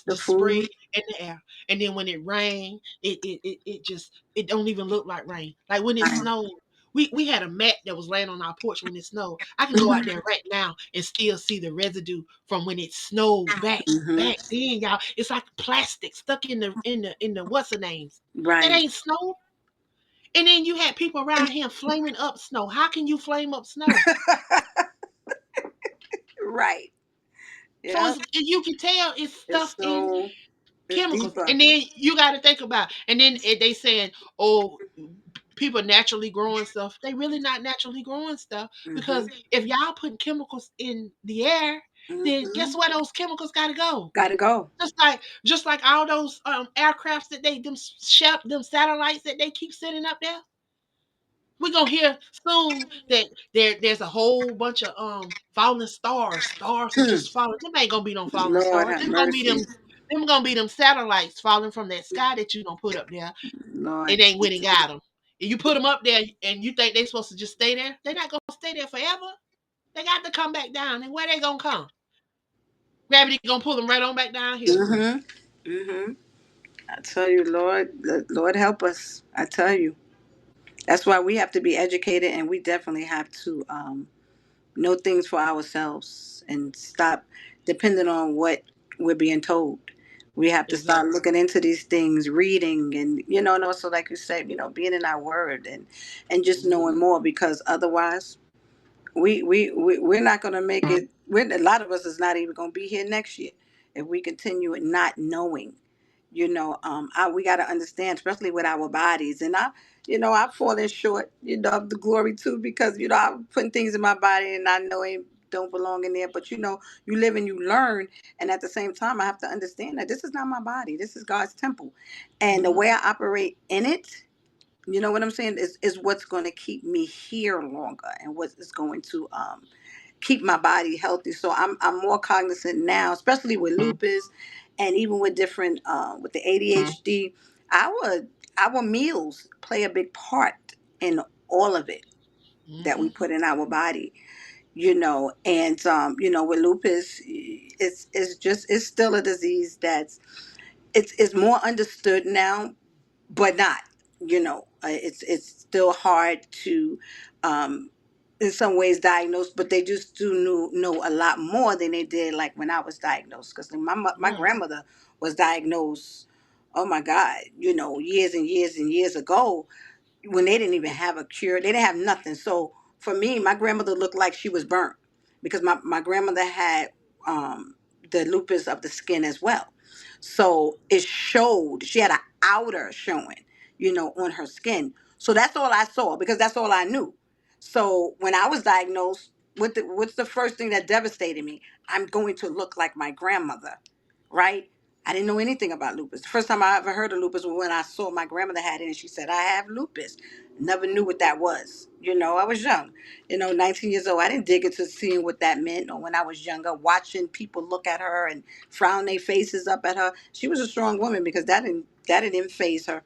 The
Just spray
food.
in the air, and then when it rain, it just it don't even look like rain. Like when it
Right.
snowed, we had a mat that was laying on our porch when it snowed. I can go out
Mm-hmm.
there right now and still see the residue from when it snowed
Mm-hmm.
back then, y'all. It's like plastic stuck in the what's the names. That
Right.
ain't snow. And then you had people around here flaming up snow. How can you flame up snow?
Right.
So
Yep.
you can tell it's
It's
stuff in
so it's
chemicals.
deeper.
And then you got to think about, and then they saying, oh, people naturally growing stuff. They really not naturally growing stuff
Mm-hmm.
because if y'all putting chemicals in the air, then
Mm-hmm.
guess where those chemicals got to go?
Gotta go.
Just like all those aircrafts that them satellites that they keep sending up there. We're gonna hear soon that there's a whole bunch of falling stars. Stars are
Hmm.
just falling. Them ain't gonna be no falling
Lord
stars.
have
Them gonna be
mercy.
them satellites falling from that sky that you gonna put up there.
Lord
It ain't when it
Jesus.
got them. And you put them up there, and you think they supposed to just stay there? They're not gonna stay there forever. They got to come back down. And where they gonna come? Gravity gonna pull them right on back down here.
Mm-hmm. Mm-hmm. I tell you, Lord help us. I tell you. That's why we have to be educated, and we definitely have to know things for ourselves and stop depending on what we're being told. We have to start
Exactly.
looking into these things, reading, and and also, like you said, being in our word, and just
Mhm.
knowing more, because otherwise we're not going to make it. A lot of us is not even going to be here next year if we continue not knowing. We got to understand, especially with our bodies. And I've fallen short, of the glory too, because I'm putting things in my body and I know it don't belong in there. But you live and you learn, and at the same time, I have to understand that this is not my body. This is God's temple, and the
Mhm.
way I operate in it. You know what I'm saying? Is what's going to keep me here longer, and what is going to keep my body healthy. So I'm more cognizant now, especially with lupus, and even with different with the ADHD. Our our meals play a big part in all of it that we
Mhm.
put in our body. And with lupus, it's still a disease that's it's more understood now, but not. It's still hard to, um, in some ways, diagnose. But they just do know a lot more than they did like when I was diagnosed. Because my
Right.
grandmother was diagnosed. Oh my God, years and years and years ago, when they didn't even have a cure. They didn't have nothing. So for me, my grandmother looked like she was burnt, because my grandmother had the lupus of the skin as well. So it showed. She had an outer showing, on her skin. So that's all I saw, because that's all I knew. So when I was diagnosed, what's the first thing that devastated me? I'm going to look like my grandmother, right? I didn't know anything about lupus. The first time I ever heard of lupus was when I saw my grandmother had it, and she said, "I have lupus." Never knew what that was. I was young, 19 years old. I didn't dig into seeing what that meant. Or when I was younger, watching people look at her and frown their faces up at her. She was a strong woman, because that didn't phase her,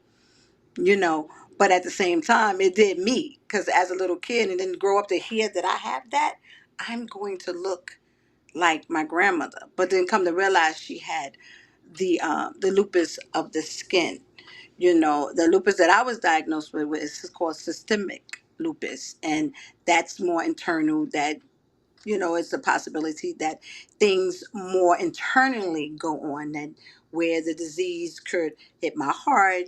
you know. But at the same time, it did me, because as a little kid, and then grow up to hear that I have that, I'm going to look like my grandmother. But then come to realize she had the lupus of the skin. The lupus that I was diagnosed with is called systemic lupus, and that's more internal. That it's a possibility that things more internally go on, than where the disease could hit my heart.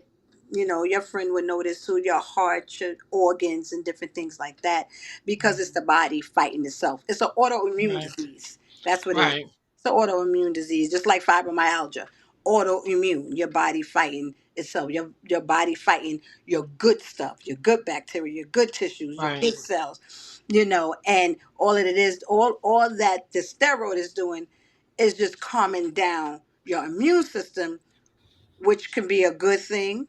Your friend would notice too, your heart, your organs, and different things like that, because it's the body fighting itself. It's an autoimmune
Right.
disease. That's what it is.
Right.
It's an autoimmune disease, just like fibromyalgia. Autoimmune, your body fighting itself. Your body fighting your good stuff, your good bacteria, your good tissues, your
Right.
good cells. And all of it is, all that the steroid is doing is just calming down your immune system, which can be a good thing,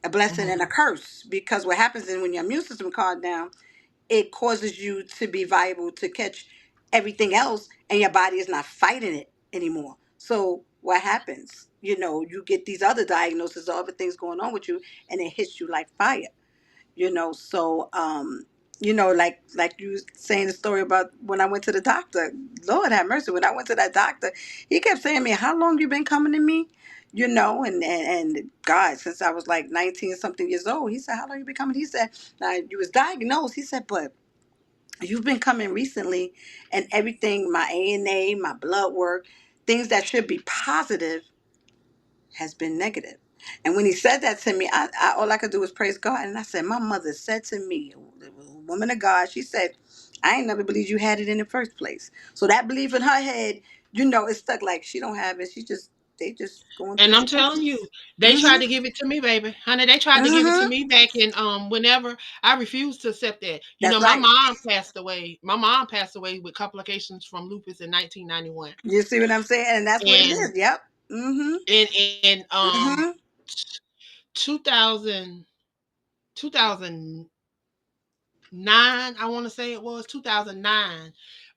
a blessing and
Mhm.
a curse. Because what happens is, when your immune system calms down, it causes you to be viable to catch everything else, and your body is not fighting it anymore. So what happens? You get these other diagnoses or other things going on with you, and it hits you like fire. So like you saying the story about when I went to the doctor. Lord have mercy, when I went to that doctor, he kept saying to me, "How long you been coming to me?" And God, since I was like 19 something years old. He said, "How long you been coming?" He said, "Now you was diagnosed." He said, "But you've been coming recently, and everything, my ANA, my blood work, things that should be positive, has been negative." And when he said that to me, I all I could do was praise God. And I said, "My mother said to me, a woman of God, she said, I ain't never believed you had it in the first place." So that belief in her head, it's stuck. Like, she don't have it. They just going through
And
the
I'm telling
motions.
you, they tried
Mm-hmm.
to give it to me, baby. Honey, they tried to give it to
Mm-hmm.
me back in whenever I refused to accept that.
That's
My
right.
mom passed away. My mom passed away with complications from lupus in 1991.
You see what I'm saying? And that's what it
And
is. Yep. Mm-hmm.
in
Mm-hmm.
2000 2009, I want to say it was 2009.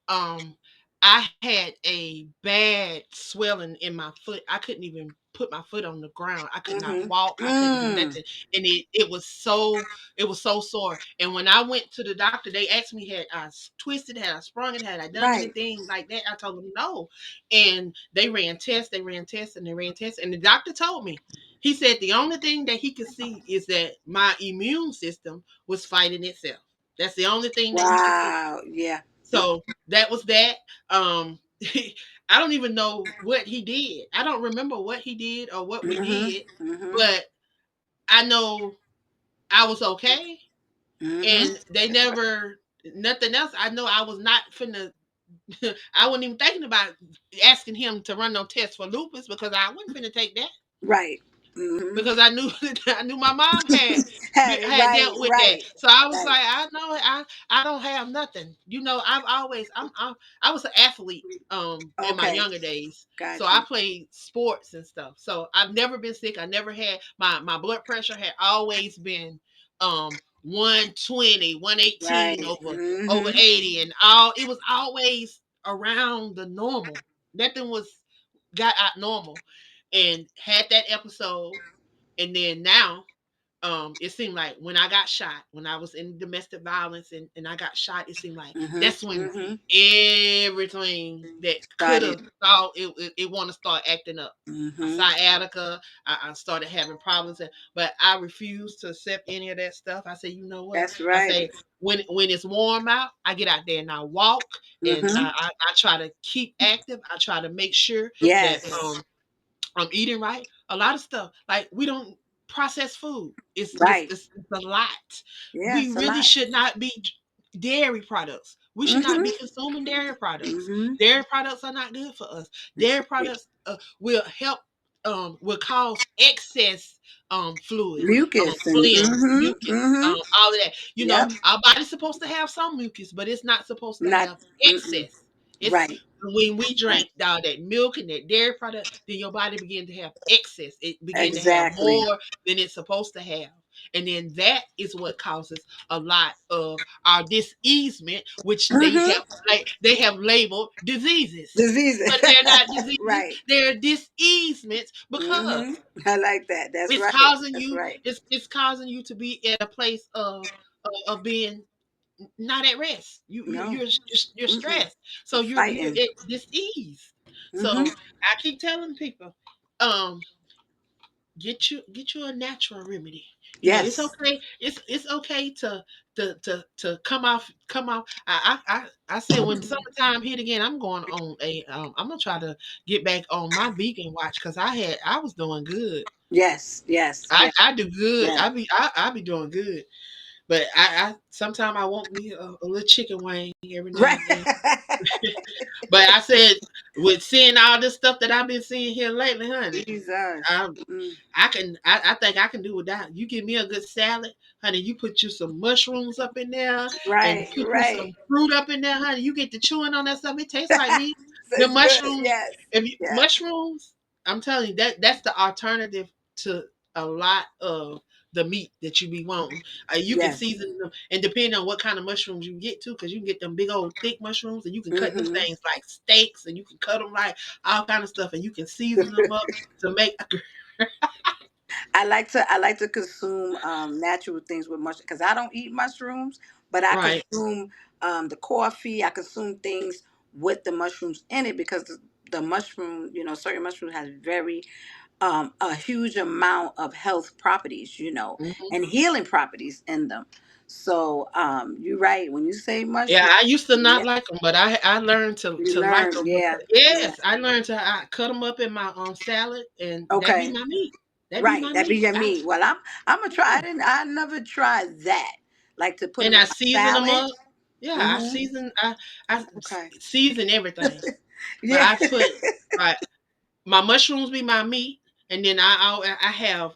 um I had a bad swelling in my foot. I couldn't even put my foot on the ground. I could not walk.
Mm-hmm.
I couldn't do
Mm.
nothing. And it was so sore. And when I went to the doctor, they asked me, had I twisted, had I sprung it, had I done
Right.
anything like that? I told them no. And they ran tests, and they ran tests. And the doctor told me, he said the only thing that he could see is that my immune system was fighting itself. That's the only thing that he could see.
Wow. Yeah.
So that was that. I don't even know what he did. I don't remember what he did or what we
Mhm.
did,
Mhm.
but I know I was okay,
Mhm.
and they never nothing else. I know I was not finna. I wasn't even thinking about asking him to run no test for lupus because I wasn't finna take that
Right. Mhm.
because I knew I knew my mom
Had it
had
right.
dealt with that.
Right.
So I was
Right.
like, I know I don't have nothing. I've always I was an athlete in my
Okay.
younger days. So
Got
I
you.
played sports and stuff. So I've never been sick. I never had my blood pressure had always been 120, 118
Right.
over
Mhm.
80 and all it was always around the normal. Nothing was got out normal and had that episode and then now it seemed like when I got shot, when I was in domestic violence and I got shot, it seemed like
Mhm.
that's when
Mhm.
everything that could
Started.
have thought it want to start acting up. I
Mhm.
sciatica, I started having problems, but I refused to accept any of that stuff. I said, you know what?
That's
I
right.
say when it's warm out, I get out there and I walk and
Mhm.
I try to keep active. I try to make sure that
Yes.
I'm eating right. A lot of stuff like we don't process food.
Right.
It's a lot. We
Yes, a
really
lot.
should not be dairy products. We should not be
Mhm.
consuming dairy products.
Mhm.
Dairy products are not good for us.
That's
Dairy
right.
products will help will cause excess fluid,
Mucus and
phlegm,
mhm.
mucus,
Mhm.
all of that.
Yep.
Our body's supposed to have some mucus, but it's not supposed to
Not.
have
Mm-mm.
excess. It's
Right.
when we
Right.
drink all that milk and that dairy product, then your body begin to have excess. It begin to have
Exactly.
more than it's supposed to have. And then that is what causes a lot of our diseasement, which
Mhm.
they have labeled diseases.
Diseases.
But they're not diseases,
Right.
they're diseasements because
Mhm. I like that. That's right. That's right.
it's causing you to be at a place of being not at rest.
No.
You're
Mm-mm.
stressed, so you're
Fighting.
at dis-ease.
Mhm.
So I keep telling people, um, get you a natural remedy. It's
Yes.
okay. It's okay to come off. I said when summertime hit again, I'm going on a I'm gonna try to get back on my vegan watch because I was doing good.
Yes. Yes. Yes.
I do good.
Yes.
I be doing good. But I sometimes I want me a little chicken wing every now
Right.
and then. But I said, with seeing all this stuff that I've been seeing here lately, honey,
Jesus.
I
Mm.
I think I can do without. You give me a good salad, honey. You put you some mushrooms up in there, and
Right.
put you
Right.
some fruit up in there, honey. You get to chewing on that stuff. It tastes like meat.
So
The
it's good.
mushrooms,
Yes.
if you,
Yes.
mushrooms, I'm telling you that's the alternative to a lot of the meat that you be wanting. You can
Yes.
season them, and depending on what kind of mushrooms you get too, because you can get them big old thick mushrooms, and you can cut them
Mhm.
things like steaks, and you can cut them like all kind of stuff, and you can season them up to make
I like to consume natural things with mushrooms because I don't eat mushrooms, but I
right.
consume the coffee. I consume things with the mushrooms in it because the mushroom, certain mushrooms has very a huge amount of health properties,
Mhm.
and healing properties in them. So you're right when you say
Yeah,
mushroom.
I used to not
Yeah,
like them, but I learned
you
to like
learn.
them
Yeah,
because
yeah.
yes, I learned to I cut them up in my salad, and that be
Okay.
my meat. That be
Right,
my
that be
meat.
your meat. Well, I'm gonna try. I never tried that. Like to put
And
them
I
in my
season them
salad.
up. Yeah,
Mm-hmm.
I
Okay.
season everything, but
Yeah.
I put right my mushrooms be my meat, and then I have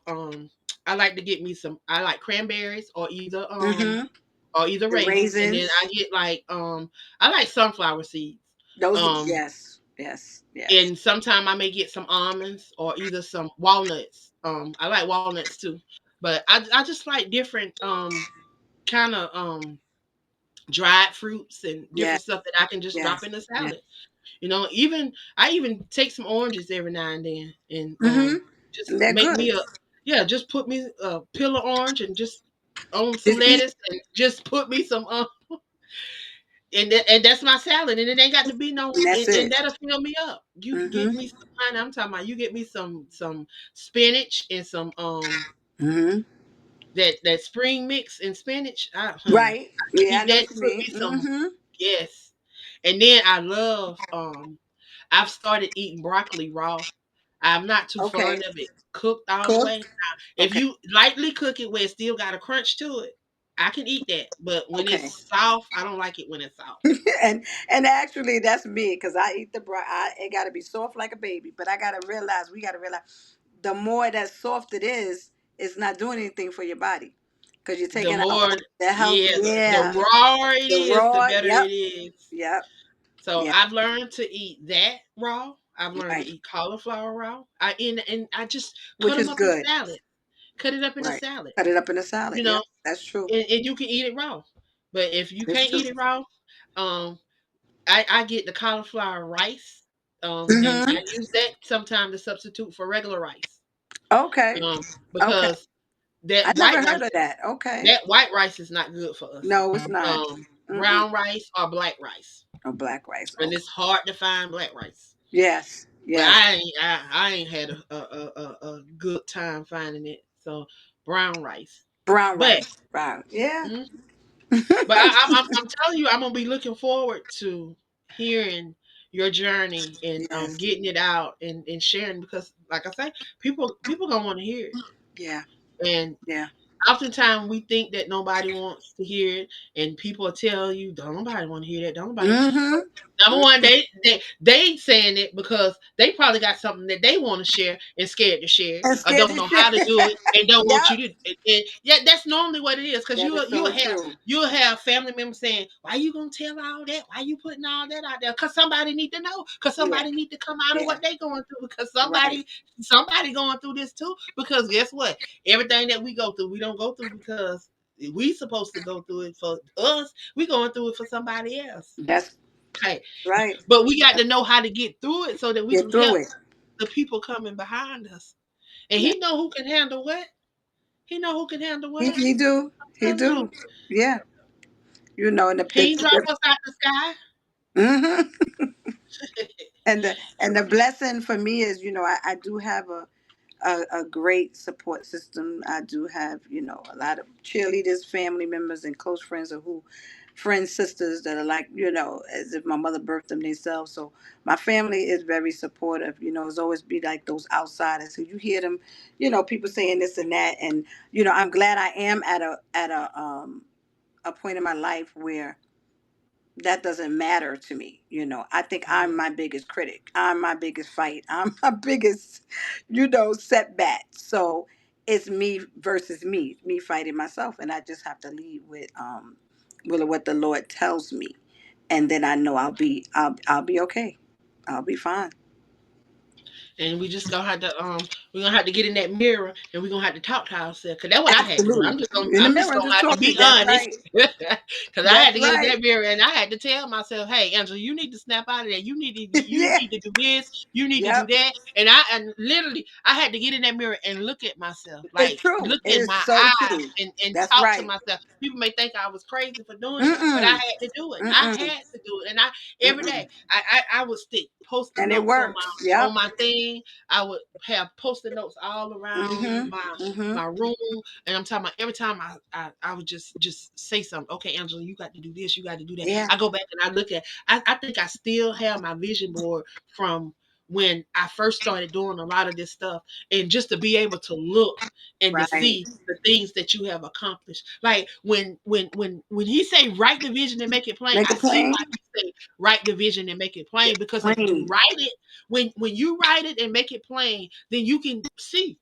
I like to get me some. I like cranberries
Mm-hmm.
or either
The
raisins, and then I
raisins.
get like I like sunflower seeds.
Those.
Um,
Yes. Yes. Yes.
and sometime I may get some almonds or either some walnuts. I like walnuts too, but I just like different kind of dried fruits and
Yeah.
different stuff that I can just drop
Yes.
in the
Yeah.
salad. Even I even take some oranges every now and then and just
Mm-hmm. They're
make
good.
me a yeah, just put me a peel of orange and just on some
Just eat.
lettuce and just put me some and that's my salad, and it ain't got to be no,
And that's
and
it.
that'll fill me up. You get
Mm-hmm.
me some, honey, I'm talking about. You get me some spinach and some
Mm-hmm.
that spring mix and spinach. Honey,
Right.
I
Yeah, I
eat
know
that.
what you
Put
mean.
me some
Mm-hmm.
yes, and then I've started eating broccoli raw. I'm not too
Okay.
fond of it cooked all the way.
Cooked.
Now, if
Okay.
you lightly cook it where it still got a crunch to it, I can eat that. But when
Okay.
it's soft, I don't like it when it's soft.
And actually that's me because I eat the it got to be soft like a baby, but I got to realize we got to realize the more that soft it is, it's not doing anything for your body because you're
The
taking out
more,
all the health.
yes, the
Yeah.
rawer it
The
is, the
raw.
better
Yep.
it is.
Yep.
So
Yep.
I've learned to eat that raw. I've learned to
Right.
eat cauliflower raw. And I just cut
Which
them
is
up in
good.
salad. Cut it up in a
Right.
salad.
Cut it up in a salad.
You
Yep.
know,
That's true.
and you can eat it raw. But if you
It's
can't
true.
eat it raw, um, I get the cauliflower rice, and I
Mm-hmm.
use that sometimes to substitute for regular rice,
Okay. Okay.
because
I never heard of that. Okay.
that white rice is not good for us.
No, it's not. Mm-mm.
Brown rice or black rice,
Oh, black rice.
and
Okay.
it's hard to find black rice.
Yes.
But
Yes.
I ain't had a good time finding it. So brown rice,
Brown
but
rice. Brown. Yeah.
mm, but I'm telling you, I'm gonna be looking forward to hearing your journey and
Yes.
getting it out and sharing, because like I say, people gonna want to hear it.
Yeah.
And
Yeah.
oftentimes we think that nobody wants to hear it, and people will tell you, "Don't nobody want to hear that. Don't nobody." Number
Mm-hmm.
one, they saying it because they probably got something that they want to share and scared to share,
And
or
scared
don't
to
know
share.
how to do it and don't want you
Yep.
to. And yeah, that's normally what it is. Because
That is so true.
you'll have family members saying, "Why you gonna tell all that? Why you putting all that out there?" Because somebody need to know. Because
Yeah.
somebody need to come out of
Yeah.
what they going through. Because
Right.
somebody going through this too. Because guess what? Everything that we go through, we don't go through because we supposed to go through it for us. We going through it for somebody else.
That's
Okay,
right.
but we got to know how to get through it so that we
Get
can
through
help
it.
the people coming behind us. And
Yeah.
he know who can handle what. He know who can handle
He,
what.
he do.
I'm
He
telling you,
do. Yeah. You know, and
he ain't drop us out the sky.
mm-hmm. And the blessing for me is, I do have a great support system. I do have, a lot of cheerleaders, family members, and close friends, or who friends, sisters that are like, as if my mother birthed them themselves. So my family is very supportive. It's always be like those outsiders who you hear them, people saying this and that, and I'm glad I am at a point in my life where that doesn't matter to me. I think I'm my biggest critic. I'm my biggest fight. I'm my biggest, setback. So it's me versus me fighting myself, and I just have to lead with what the Lord tells me, and then I know I'll be okay. I'll be fine.
And we just gonna have to we're gonna have to get in that mirror and we're gonna have to talk to ourselves. Cause that's what I had to do.
Absolutely. In the
I'm
mirror,
just
and
gonna
just
have to
talk to
be
you. That's
honest.
right.
Cause I had
That's
to get in
right.
that mirror and I had to tell myself, hey Angela, you need to snap out of that. You
Yeah.
need to do this, you need to do
Yep.
that. And literally I had to get in that mirror and look at myself.
It's
Like
true.
look
It
in
is
my
so
eyes
true.
and
That's
talk to
right.
myself. People may think I was crazy for doing it, but I
Mm-mm.
had to do it. I
Mm-mm.
had to do it. And I every
Mm-mm.
day I would stick post-it
And it
notes
works.
on
Yep.
my thing. I would have post-it notes all around
Mm-hmm. Mm-hmm.
my room, and I'm talking about every time I would just say something. Okay, Angela, you got to do this, you got to do that.
Yeah.
I go back and I look at. I think I still have my vision board from when I first started doing a lot of this stuff, and just to be able to look and to
Right.
see the things that you have accomplished. Like when he say write the vision and make it plain,
Make
I
it
see
plain.
why he say write the vision and make it plain, because if you
Plain.
write it, when you write it and make it plain, then you can see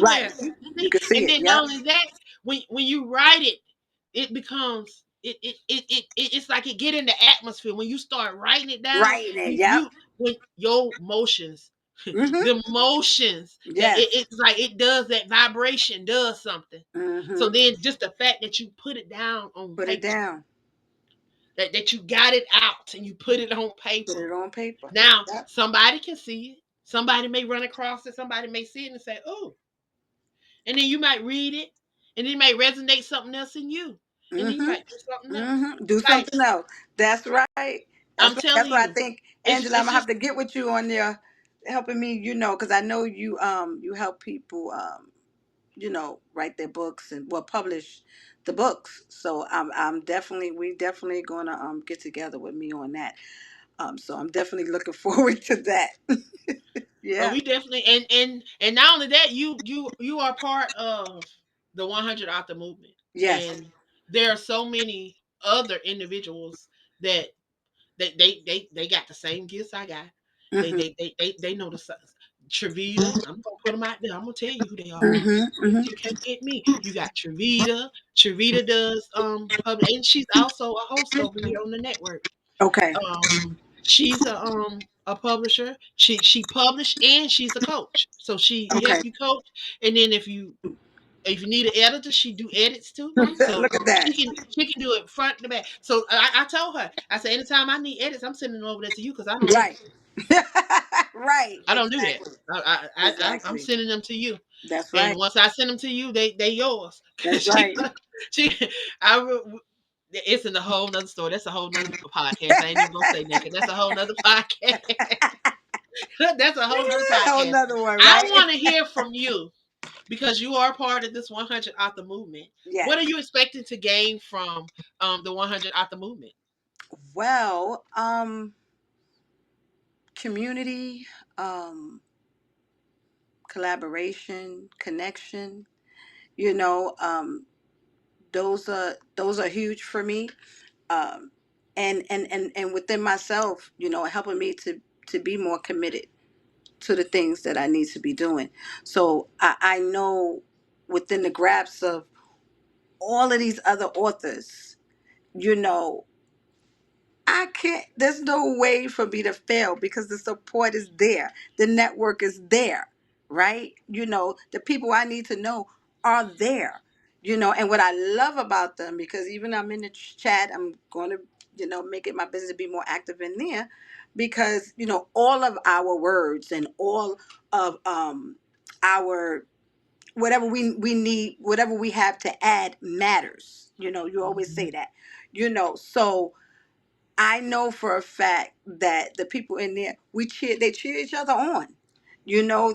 Right.
where you can
You
see,
can see
and
it.
then
Yep.
not only that, when you write it, it becomes it's like it get in the atmosphere when you start writing it down.
Writing it. Yep.
You when your motions,
Mm-hmm.
the motions that
Yes.
it's like it does, that vibration does something. So
Mm-hmm.
then just the fact that you put it down on
Put it
paper,
down.
that you got it out and you put it on
Put
paper.
it on paper.
Now
Yep.
somebody can see it. Somebody may run across it. Somebody may see it and say, "Oh," and then you might read it, and it may resonate something else in you, and then you
Mm-hmm.
might do something else.
Mm-hmm. Do
Like
something else. That's right.
I'm
That's
telling
why I
you,
think, Angela, I'm
it's
gonna have
just
to get with you on there, helping me. Because I know you help people write their books and publish the books. So I'm definitely we definitely gonna get together with me on that. So I'm definitely looking forward to that.
But
Yeah.
we definitely, and not only that, you are part of the 100 author movement,
Yes.
and there are so many other individuals that they got the same gifts I got. They
Mhm.
they they they, they know the signs. Trevita, I'm gonna put them out there. I'm gonna tell you who they are.
Mhm. Mhm.
You can't get me. You got Trevita. Trevita does public, and she's also a host over here on the network.
Okay.
Um, she's a publisher. She published and she's a coach. So she help
Okay.
you coach. And then if you need an editor, she do edits too. So
Look at that.
she can do it front to back. So I told her, I said, anytime I need edits, I'm sending them over there to you because I don't do
Right.
that.
Right.
I don't do that.
Exactly.
I'm
Exactly.
sending them to you.
That's
And
right.
once I send them to you, they yours.
That's
she
right.
she I it's in a whole nother story. That's a whole nother podcast. I ain't even gonna say that 'cause that's a whole nother podcast. That's a whole nother
Whole
podcast.
another one,
I
right?
want to hear from you because you are part of this 100 author movement. What are
Yes.
you expecting to gain from the 100 author movement?
Well, community, um, collaboration, connection. You know, those are huge for me. Um, and within myself, helping me to be more committed to the things that I need to be doing. So I know within the grasp of all of these other authors, you know, I can't, there's no way for me to fail because the support is there. The network is there, right? The people I need to know are there, and what I love about them, because even I'm in the chat, I'm going to, make it my business to be more active in there because, all of our words and all of our whatever we need, whatever we have to add matters. You always say that, so I know for a fact that the people in there, they cheer each other on.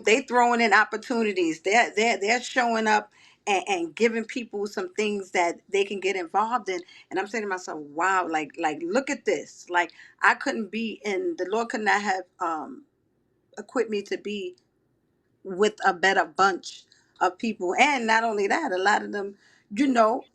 They throwing in opportunities. They're showing up and giving people some things that they can get involved in. And I'm saying to myself, wow, like look at this. Like I couldn't be in the Lord could not have equipped me to be with a better bunch of people. And not only that, a lot of them,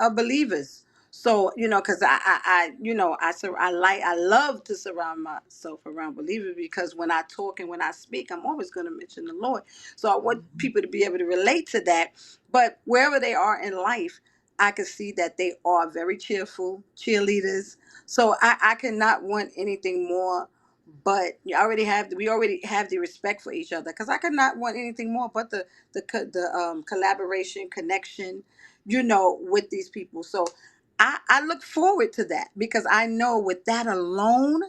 are believers. So, because I love to surround myself around believers because when I talk and when I speak, I'm always going to mention the Lord. So I want
Mhm.
people to be able to relate to that. But wherever they are in life, I can see that they are very cheerful cheerleaders. So I cannot want anything more, but we already have the respect for each other because I could not want anything more but the collaboration connection, with these people. So I look forward to that because I know with that alone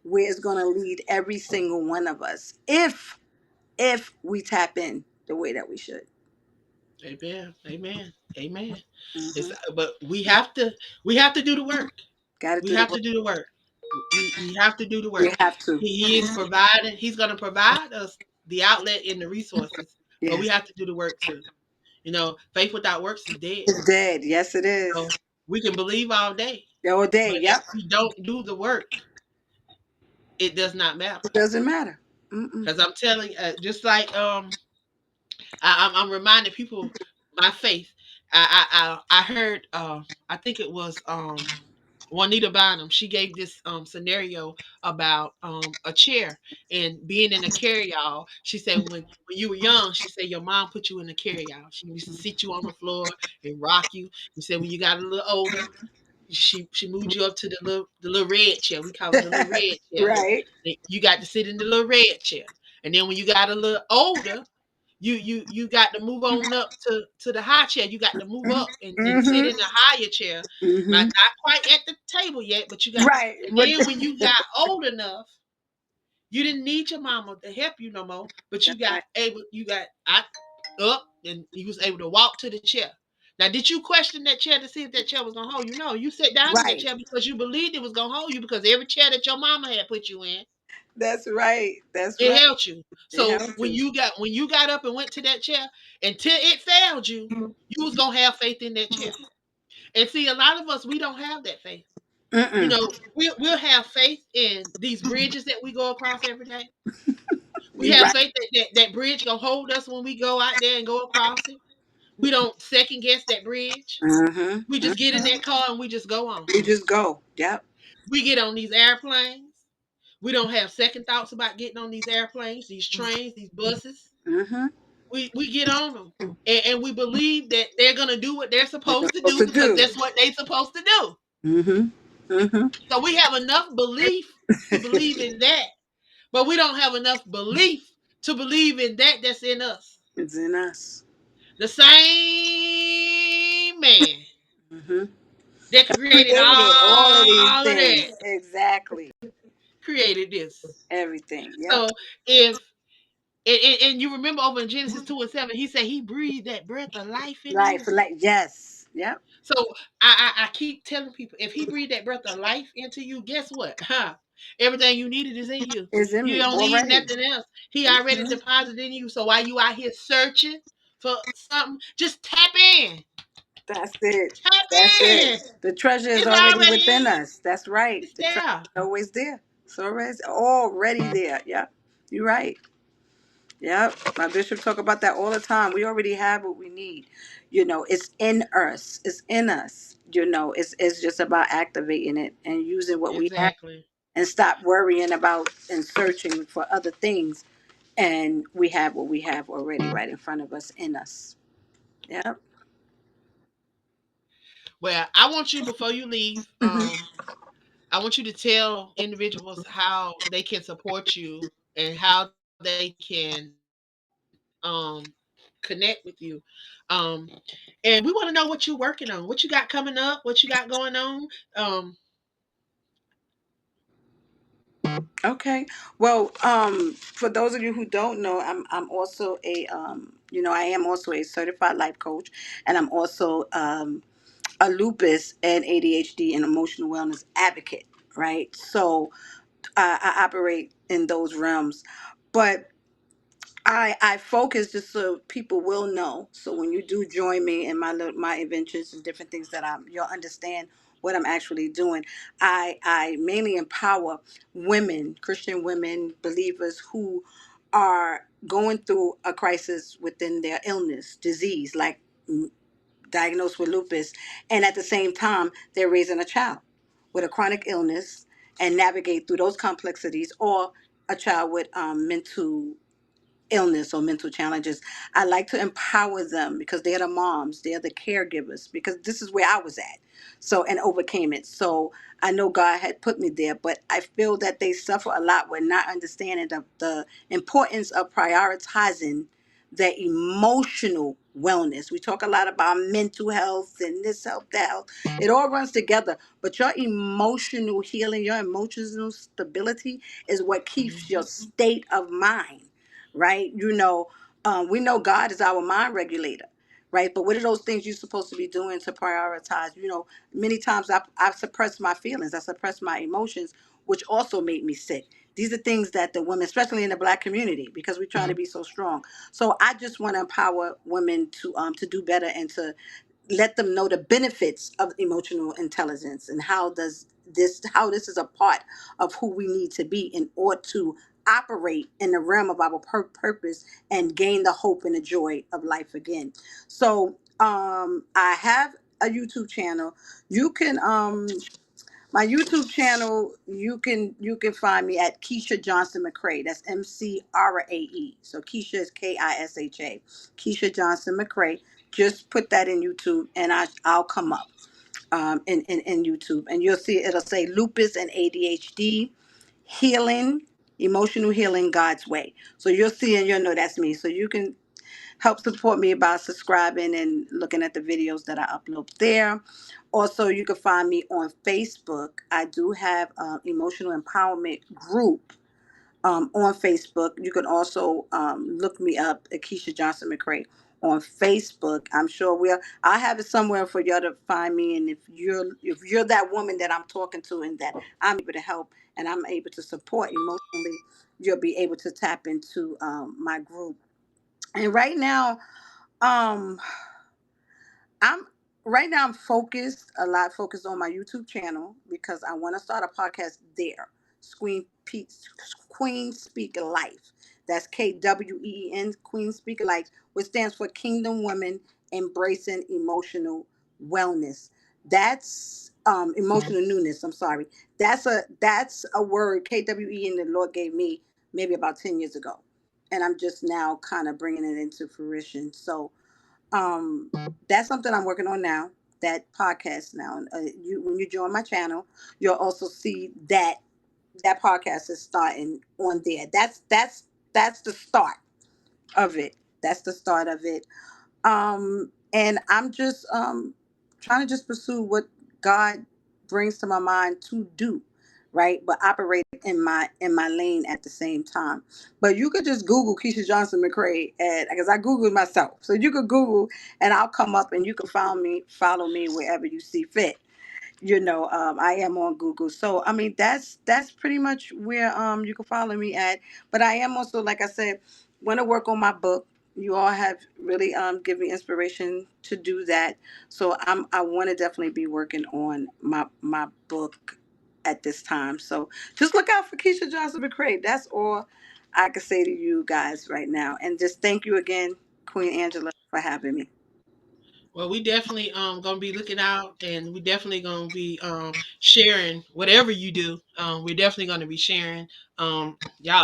where it's going to lead every single one of us if we tap in the way that we should.
Amen. Amen. Amen. It's
Hmm.
but we have to do the work.
Got to
We
do the
have to
work.
do the work. We have to do the
We
work.
have to.
He is providing. He's going to provide us the outlet and the resources, but we
Yes.
have to do the work too. Faith without works is dead.
It's dead. Yes, it
So
is.
we can believe all day,
All day.
but if
Yep.
we don't do the work, it does not matter.
It doesn't matter. Mm-mm.
Because I'm telling, just like I'm reminding people my faith. I heard I think it was Juanita Bynum. She gave this scenario about a chair and being in a carryall. She said when you were young, she said your mom put you in a carryall. She used to sit you on the floor and rock you. She said when you got a little older, she moved you up to the little red chair. We call it the little red chair.
Right.
You got to sit in the little red chair. And then when you got a little older, you got to move on up to the high chair. You got to move up and sit
Mm-hmm.
in the higher chair.
Mm-hmm.
Not quite at the table yet, but you got.
Right.
And
But
then when you got old enough, you didn't need your mama to help you no more. But
that's right.
you got up and you was able to walk to the chair. Now, did you question that chair to see if that chair was gonna hold you? No, you sat down in that
Right.
chair because you believed it was gonna hold you because every chair that your mama had put you in,
That's right. That's
it
right.
held you.
It
So
helped
when
to.
you got up and went to that chair, until it failed you, you was gonna have faith in that chair. And see, a lot of us we don't have that faith. You
Mm-mm.
know, we'll have faith in these bridges that we go across every day. We
You
have
right.
faith that bridge gonna hold us when we go out there and go across it. We don't second guess that bridge. We
Mm-hmm.
just get in
Mm-hmm.
that car and we just go on.
You just go. Yep.
We get on these airplanes. We don't have second thoughts about getting on these airplanes, these trains, these buses.
Mm-hmm.
We get on them. And we believe that they're gonna do what they're
What they're
supposed to
supposed
do
to
because
do.
that's what they're supposed to do.
Mm-hmm. Mm-hmm.
So we have enough belief to believe in that, but we don't have enough belief to believe in that that's in us.
It's in us.
The same man
Mm-hmm.
that created
Created all of these
all of that
things. Exactly.
created this.
Everything. Yep.
So if and you remember over in Genesis 2 and 7, he said he breathed that breath of life into
Life.
you.
Like yes. Yep.
So I keep telling people if he breathed that breath of life into you, guess what? Huh? Everything you needed is in you.
Is in
You
me
don't need
already.
nothing else. He already
Mm-hmm.
deposited in you. So while you out here searching for something, just tap in.
That's it.
Tap
That's it.
in.
The treasure is
It's
already
already
within
in you.
us. That's right.
It's
The treasure
there.
is always there. It's already there. Yep. You're right. Yep. My bishop talk about that all the time. We already have what we need. It's in us. It's in us. It's just about activating it and using what we have
Exactly.
and stop worrying about and searching for other things. And we have what we have already right in front of us in us. Yep.
Well, I want you before you leave,
Hmm.
I want you to tell individuals how they can support you and how they can connect with you. Um, and we want to know what you're working on, what you got coming up, what you got going on. Um,
Okay. Well, for those of you who don't know, I'm also I am also a certified life coach, and I'm also a lupus and ADHD and emotional wellness advocate. Right. So I operate in those realms, but I focus just so people will know. So when you do join me in my adventures and different things that you'll understand what I'm actually doing. I mainly empower women, Christian women, believers who are going through a crisis within their illness, disease, like diagnosed with lupus, and at the same time they're raising a child with a chronic illness and navigate through those complexities, or a child with mental illness or mental challenges. I like to empower them because they're the moms, they're the caregivers, because this is where I was at. So, and overcame it. So I know God had put me there, but I feel that they suffer a lot with not understanding the importance of prioritizing their emotional wellness. We talk a lot about mental health and this health, that health. It all runs together, but your emotional healing, your emotional stability is what keeps your
mhm,
state of mind, right? We know God is our mind regulator, right? But what are those things you're supposed to be doing to prioritize? Many times I've suppressed my feelings, I suppressed my emotions, which also made me sick. These are things that the women, especially in the Black community, because we're trying to be so strong. So I just want to empower women to do better and to let them know the benefits of emotional intelligence and how this is a part of who we need to be in order to operate in the realm of our purpose and gain the hope and the joy of life again. So I have a YouTube channel. You can my YouTube channel, you can find me at Kisha Johnson Mcrae. That's Mcrae. So Kisha is Kisha. Kisha Johnson Mcrae. Just put that in YouTube, and I'll come up in YouTube, and you'll see it'll say lupus and ADHD healing, emotional healing God's way. So you'll see and you'll know that's me. So you can help support me by subscribing and looking at the videos that I upload there. Also, you can find me on Facebook. I do have an emotional empowerment group on Facebook. You can also look me up at Keisha Johnson McCrae on Facebook. I'm sure I have it somewhere for y'all to find me. And if you're that woman that I'm talking to and that I'm able to help and I'm able to support emotionally, you'll be able to tap into my group. And right now, um, I'm right now I'm focused a lot, focused on my YouTube channel because I want to start a podcast there. Queen Pe- Queen Speak Life. That's KWEEN, Queen Speak Life, which stands for Kingdom Women Embracing Emotional Wellness. That's emotional newness. I'm sorry. That's a word KWEN the Lord gave me maybe about 10 years ago, and I'm just now kind of bringing it into fruition. So um that's something I'm working on now, that podcast now. You, when you join my channel, you'll also see that that podcast is starting on there. That's the start of it. That's the start of it. And I'm just trying to just pursue what God brings to my mind to do, right? But operate in my lane at the same time. But you could just Google Keisha Johnson McCrae, because I Googled myself, so you could Google and I'll come up and you can follow me wherever you see fit. I am on Google. So I mean that's pretty much where you can follow me at. But I am also, like I said, want to work on my book. You all have really given me inspiration to do that. So I want to definitely be working on my book at this time. So just look out for Keisha Johnson McCrae. That's all I can say to you guys right now. And just thank you again, Queen Angela, for having me.
Well, we definitely gonna be looking out, and we definitely gonna be sharing whatever you do. We're definitely gonna be sharing. Y'all,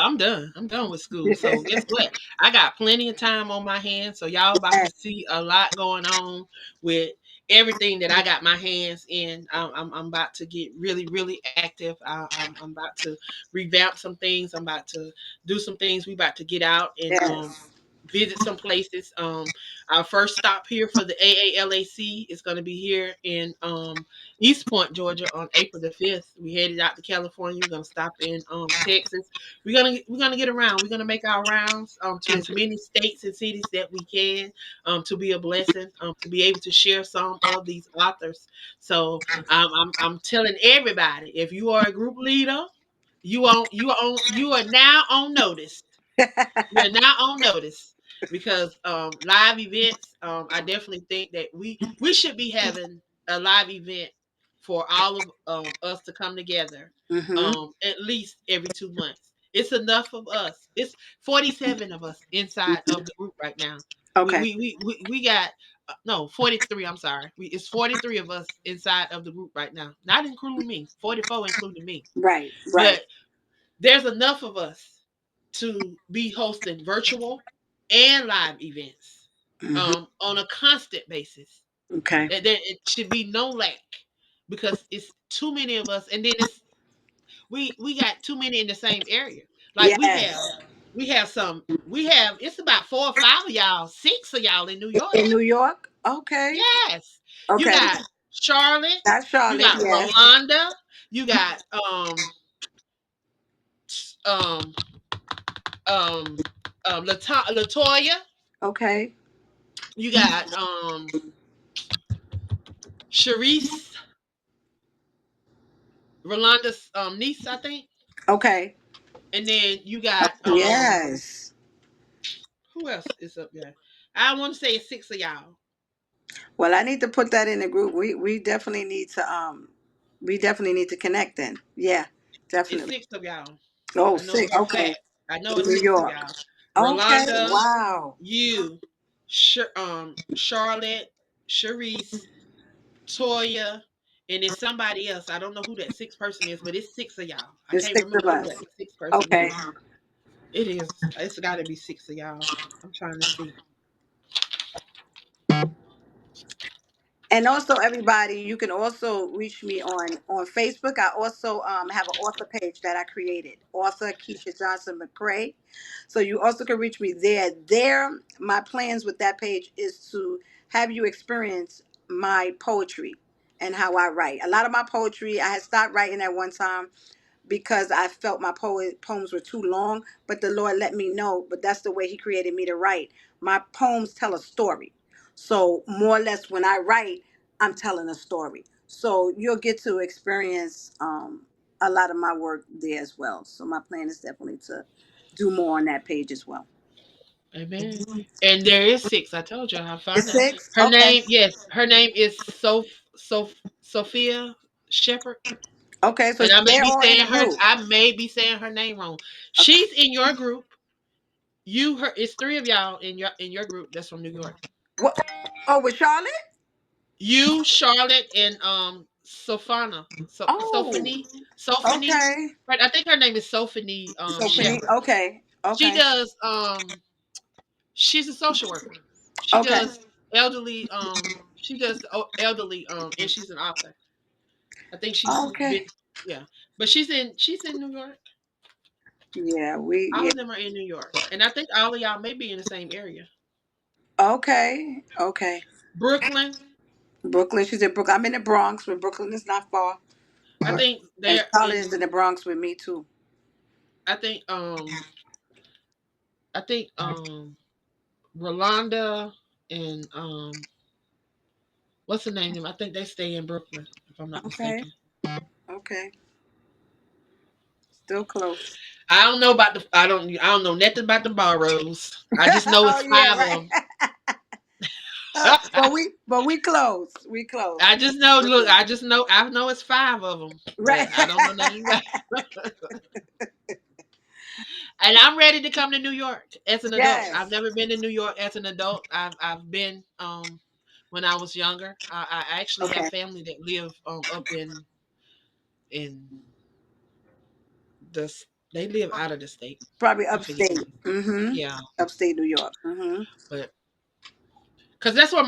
I'm done. I'm done with school. So guess what? I got plenty of time on my hands. So y'all about to see a lot going on with everything that I got my hands in. I'm about to get really, really active. I'm about to revamp some things. I'm about to do some things. We about to get out and
Yes.
visit some places. Our first stop here for the AALAC is going to be here in East Point, Georgia, on April the 5th. We headed out to California. We're going to stop in Texas. We're gonna get around. We're gonna make our rounds to as many states and cities that we can, to be a blessing, to be able to share some of these authors. So I'm telling everybody, if you are a group leader, you are now on notice. You're not on notice because live events. I definitely think that we should be having a live event for all of us to come together.
Mm-hmm.
At least every 2 months. It's enough of us. It's 47 of us inside of the group right now.
Okay.
We got no 43. I'm sorry. It's 43 of us inside of the group right now, not including me. 44 including me.
Right. Right.
But there's enough of us to be hosting virtual and live events
Mm-hmm.
on a constant basis.
Okay.
There it should be no lack because it's too many of us, and then we got too many in the same area. Like
Yes.
we have some we have it's about 4 or 5 of y'all, 6 of y'all in New York.
In New York. Okay.
Yes, you
Okay.
got Charlotte,
That's
you
Charlotte.
got
Yes.
Rolanda, you got um Latoya.
Okay.
You got Sharice, Rolanda's niece, I think.
Okay.
And then you got
Yes.
who else is up there? I want to say it's 6 of y'all.
Well, I need to put that in the group. We definitely need to connect then. Yeah.
It's
Definitely.
6 of y'all.
Oh,
I know it
six.
for a
Okay.
fact. I know
In
it's
New
6 of
York.
y'all.
Okay.
Rolanda,
Wow.
you, Charlotte, Sharice, Toya, and it's somebody else. I don't know who that 6th person is, but it's 6 of y'all. I
There's
can't
six of
remember who
us.
that 6th person
Okay.
is. It is. It's got to be 6 of y'all. I'm trying to see.
And also, everybody, you can also reach me on Facebook. I also have an author page that I created, author Keisha Johnson McCrae. So you also can reach me there. There, my plans with that page is to have you experience my poetry and how I write. A lot of my poetry, I had stopped writing at one time because I felt my poems were too long, but the Lord let me know, but that's the way he created me to write. My poems tell a story. So more or less when I write, I'm telling a story. So you'll get to experience a lot of my work there as well. So my plan is definitely to do more on that page as well.
Amen. And there is six. I told you I found
It's
out.
six.
Her
Okay.
name, yes, her name is Sophia Shepherd.
Okay. So
And I may
they're
be
all in
saying
a
her
group.
name wrong.
Okay.
She's in your group. You her it's three of y'all in your group that's from New York.
What? Oh, with Charlotte?
You, Charlotte, and Sophana.
Oh.
Sophanie.
Okay.
Right, I think her name is Sophanie
So
Shepherd.
okay.
She
Okay.
does she's a social worker. She
Okay.
does elderly she does the elderly and she's an author. I think she's
Okay.
been yeah. But she's in New York.
Yeah. We.
All
Yeah.
of them are in New York. And I think all of y'all may be in the same area.
Okay. Okay.
Brooklyn.
Brooklyn. She's in Brooklyn. I'm in the Bronx, but Brooklyn is not far.
I
But
think
and
they're
Charlotte is in
in
the Bronx with me too.
I think I think Rolanda and what's the name of them? I think they stay in Brooklyn, if I'm not
Okay.
mistaken.
Okay. Still close.
I don't know nothing about the boroughs. I just know
Oh
it's
yeah.
five of
Right.
them.
But we close. We close.
I just know,
We're
look,
close.
I know it's five of them,
Right.
but I don't know nothing about. And I'm ready to come to New York as an adult. I've
Yes.
never been to New York as an adult. I've been when I was younger. I actually have
Okay.
family that live up in the they live out of the state.
Probably
I forget
upstate.
what it's called.
Mm-hmm.
Yeah,
Upstate New York. Mm-hmm.
but because that's where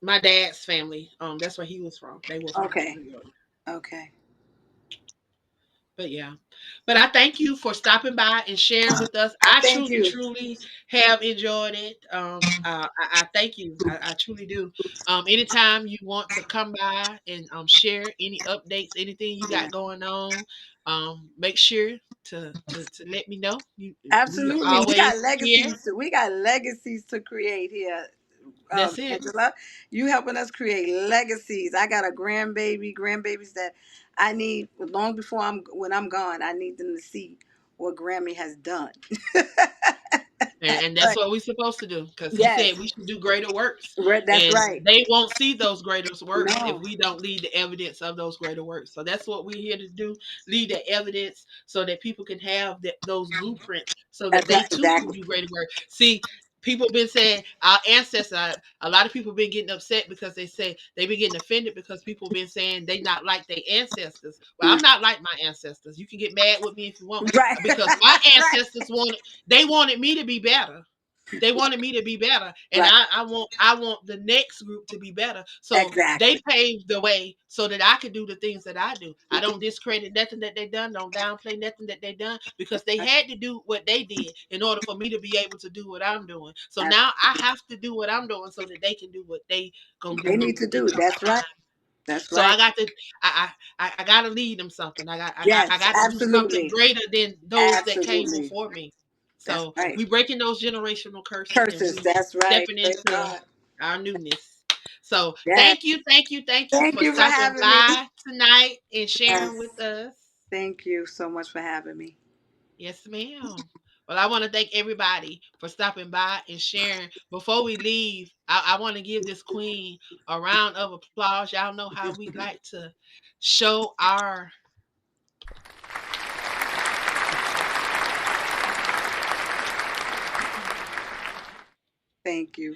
my dad's family that's where he was from. They were from
Okay.
New York.
Okay.
But yeah, but I thank you for stopping by and sharing with us.
I
I
thank
truly,
you.
truly have enjoyed it. I thank you. I truly do. Anytime you want to come by and share any updates, anything you got going on, make sure to let me know. We are
Absolutely.
always here.
We got legacies to create here.
That's it.
Angela, you helping us create legacies. I got a grandbabies that I need long before when I'm gone. I need them to see what Grammy has done.
And that's
Right.
what we're supposed to do because he
Yes,
said we should do greater works.
That's
And
right.
they won't see those greater works if
No,
we don't leave the evidence of those greater works. So that's what we're here to do, leave the evidence so that people can have those blueprints so that they too can
exactly.
do greater work. See, people been saying our ancestors, a lot of people been getting upset because they say they been getting offended because people been saying they not like their ancestors. Well, I'm
Mm.
not like my ancestors. You can get mad with me if you want
Right,
because my
right,
ancestors wanted me to be better. They wanted me to be better, and
right.
I want the next group to be better. So they
Exactly.
paved the way so that I could do the things that I do. I don't discredit nothing that they done, don't downplay nothing that they done because they had to do what they did in order for me to be able to do what I'm doing. So now I have to do what I'm doing so that they can do what they gonna
They
do
need to
in
do.
due
That's right.
time.
That's
So
right.
I gotta lead them something. I
Yes,
got to do something
absolutely.
greater than those that came
Absolutely.
before me.
That's
So
right.
we breaking those generational curses and
Curses.
we
That's right.
stepping
Praise
into
God.
our newness. So
Yes.
thank you
Thank
for
you for
stopping
having me.
by tonight and sharing with
Yes.
us.
Thank you so much for having me.
Yes, ma'am. Well, I want to thank everybody for stopping by and sharing. Before we leave, I want to give this queen a round of applause. Y'all know how we like to show our
Thank you.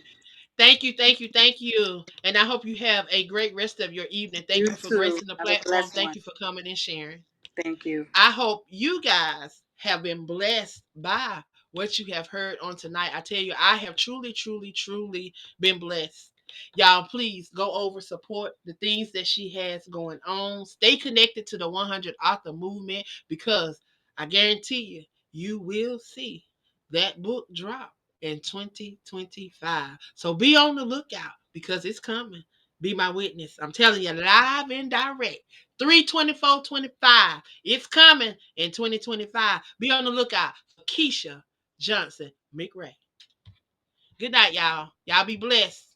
thank you. And I hope you have a great rest of your evening. Thank
You
you for
too.
gracing the
Have a
platform.
blessed
Thank
one.
you for coming and sharing.
Thank you.
I hope you guys have been blessed by what you have heard on tonight. I tell you, I have truly, truly, truly been blessed. Y'all, please go over, support the things that she has going on. Stay connected to the 100 author movement because I guarantee you, you will see that book drop in 2025. So be on the lookout because it's coming. Be my witness. I'm telling you, live and direct. 3/24/25. It's coming in 2025. Be on the lookout for Kisha Johnson Mcrae. Good night, y'all. Y'all be blessed.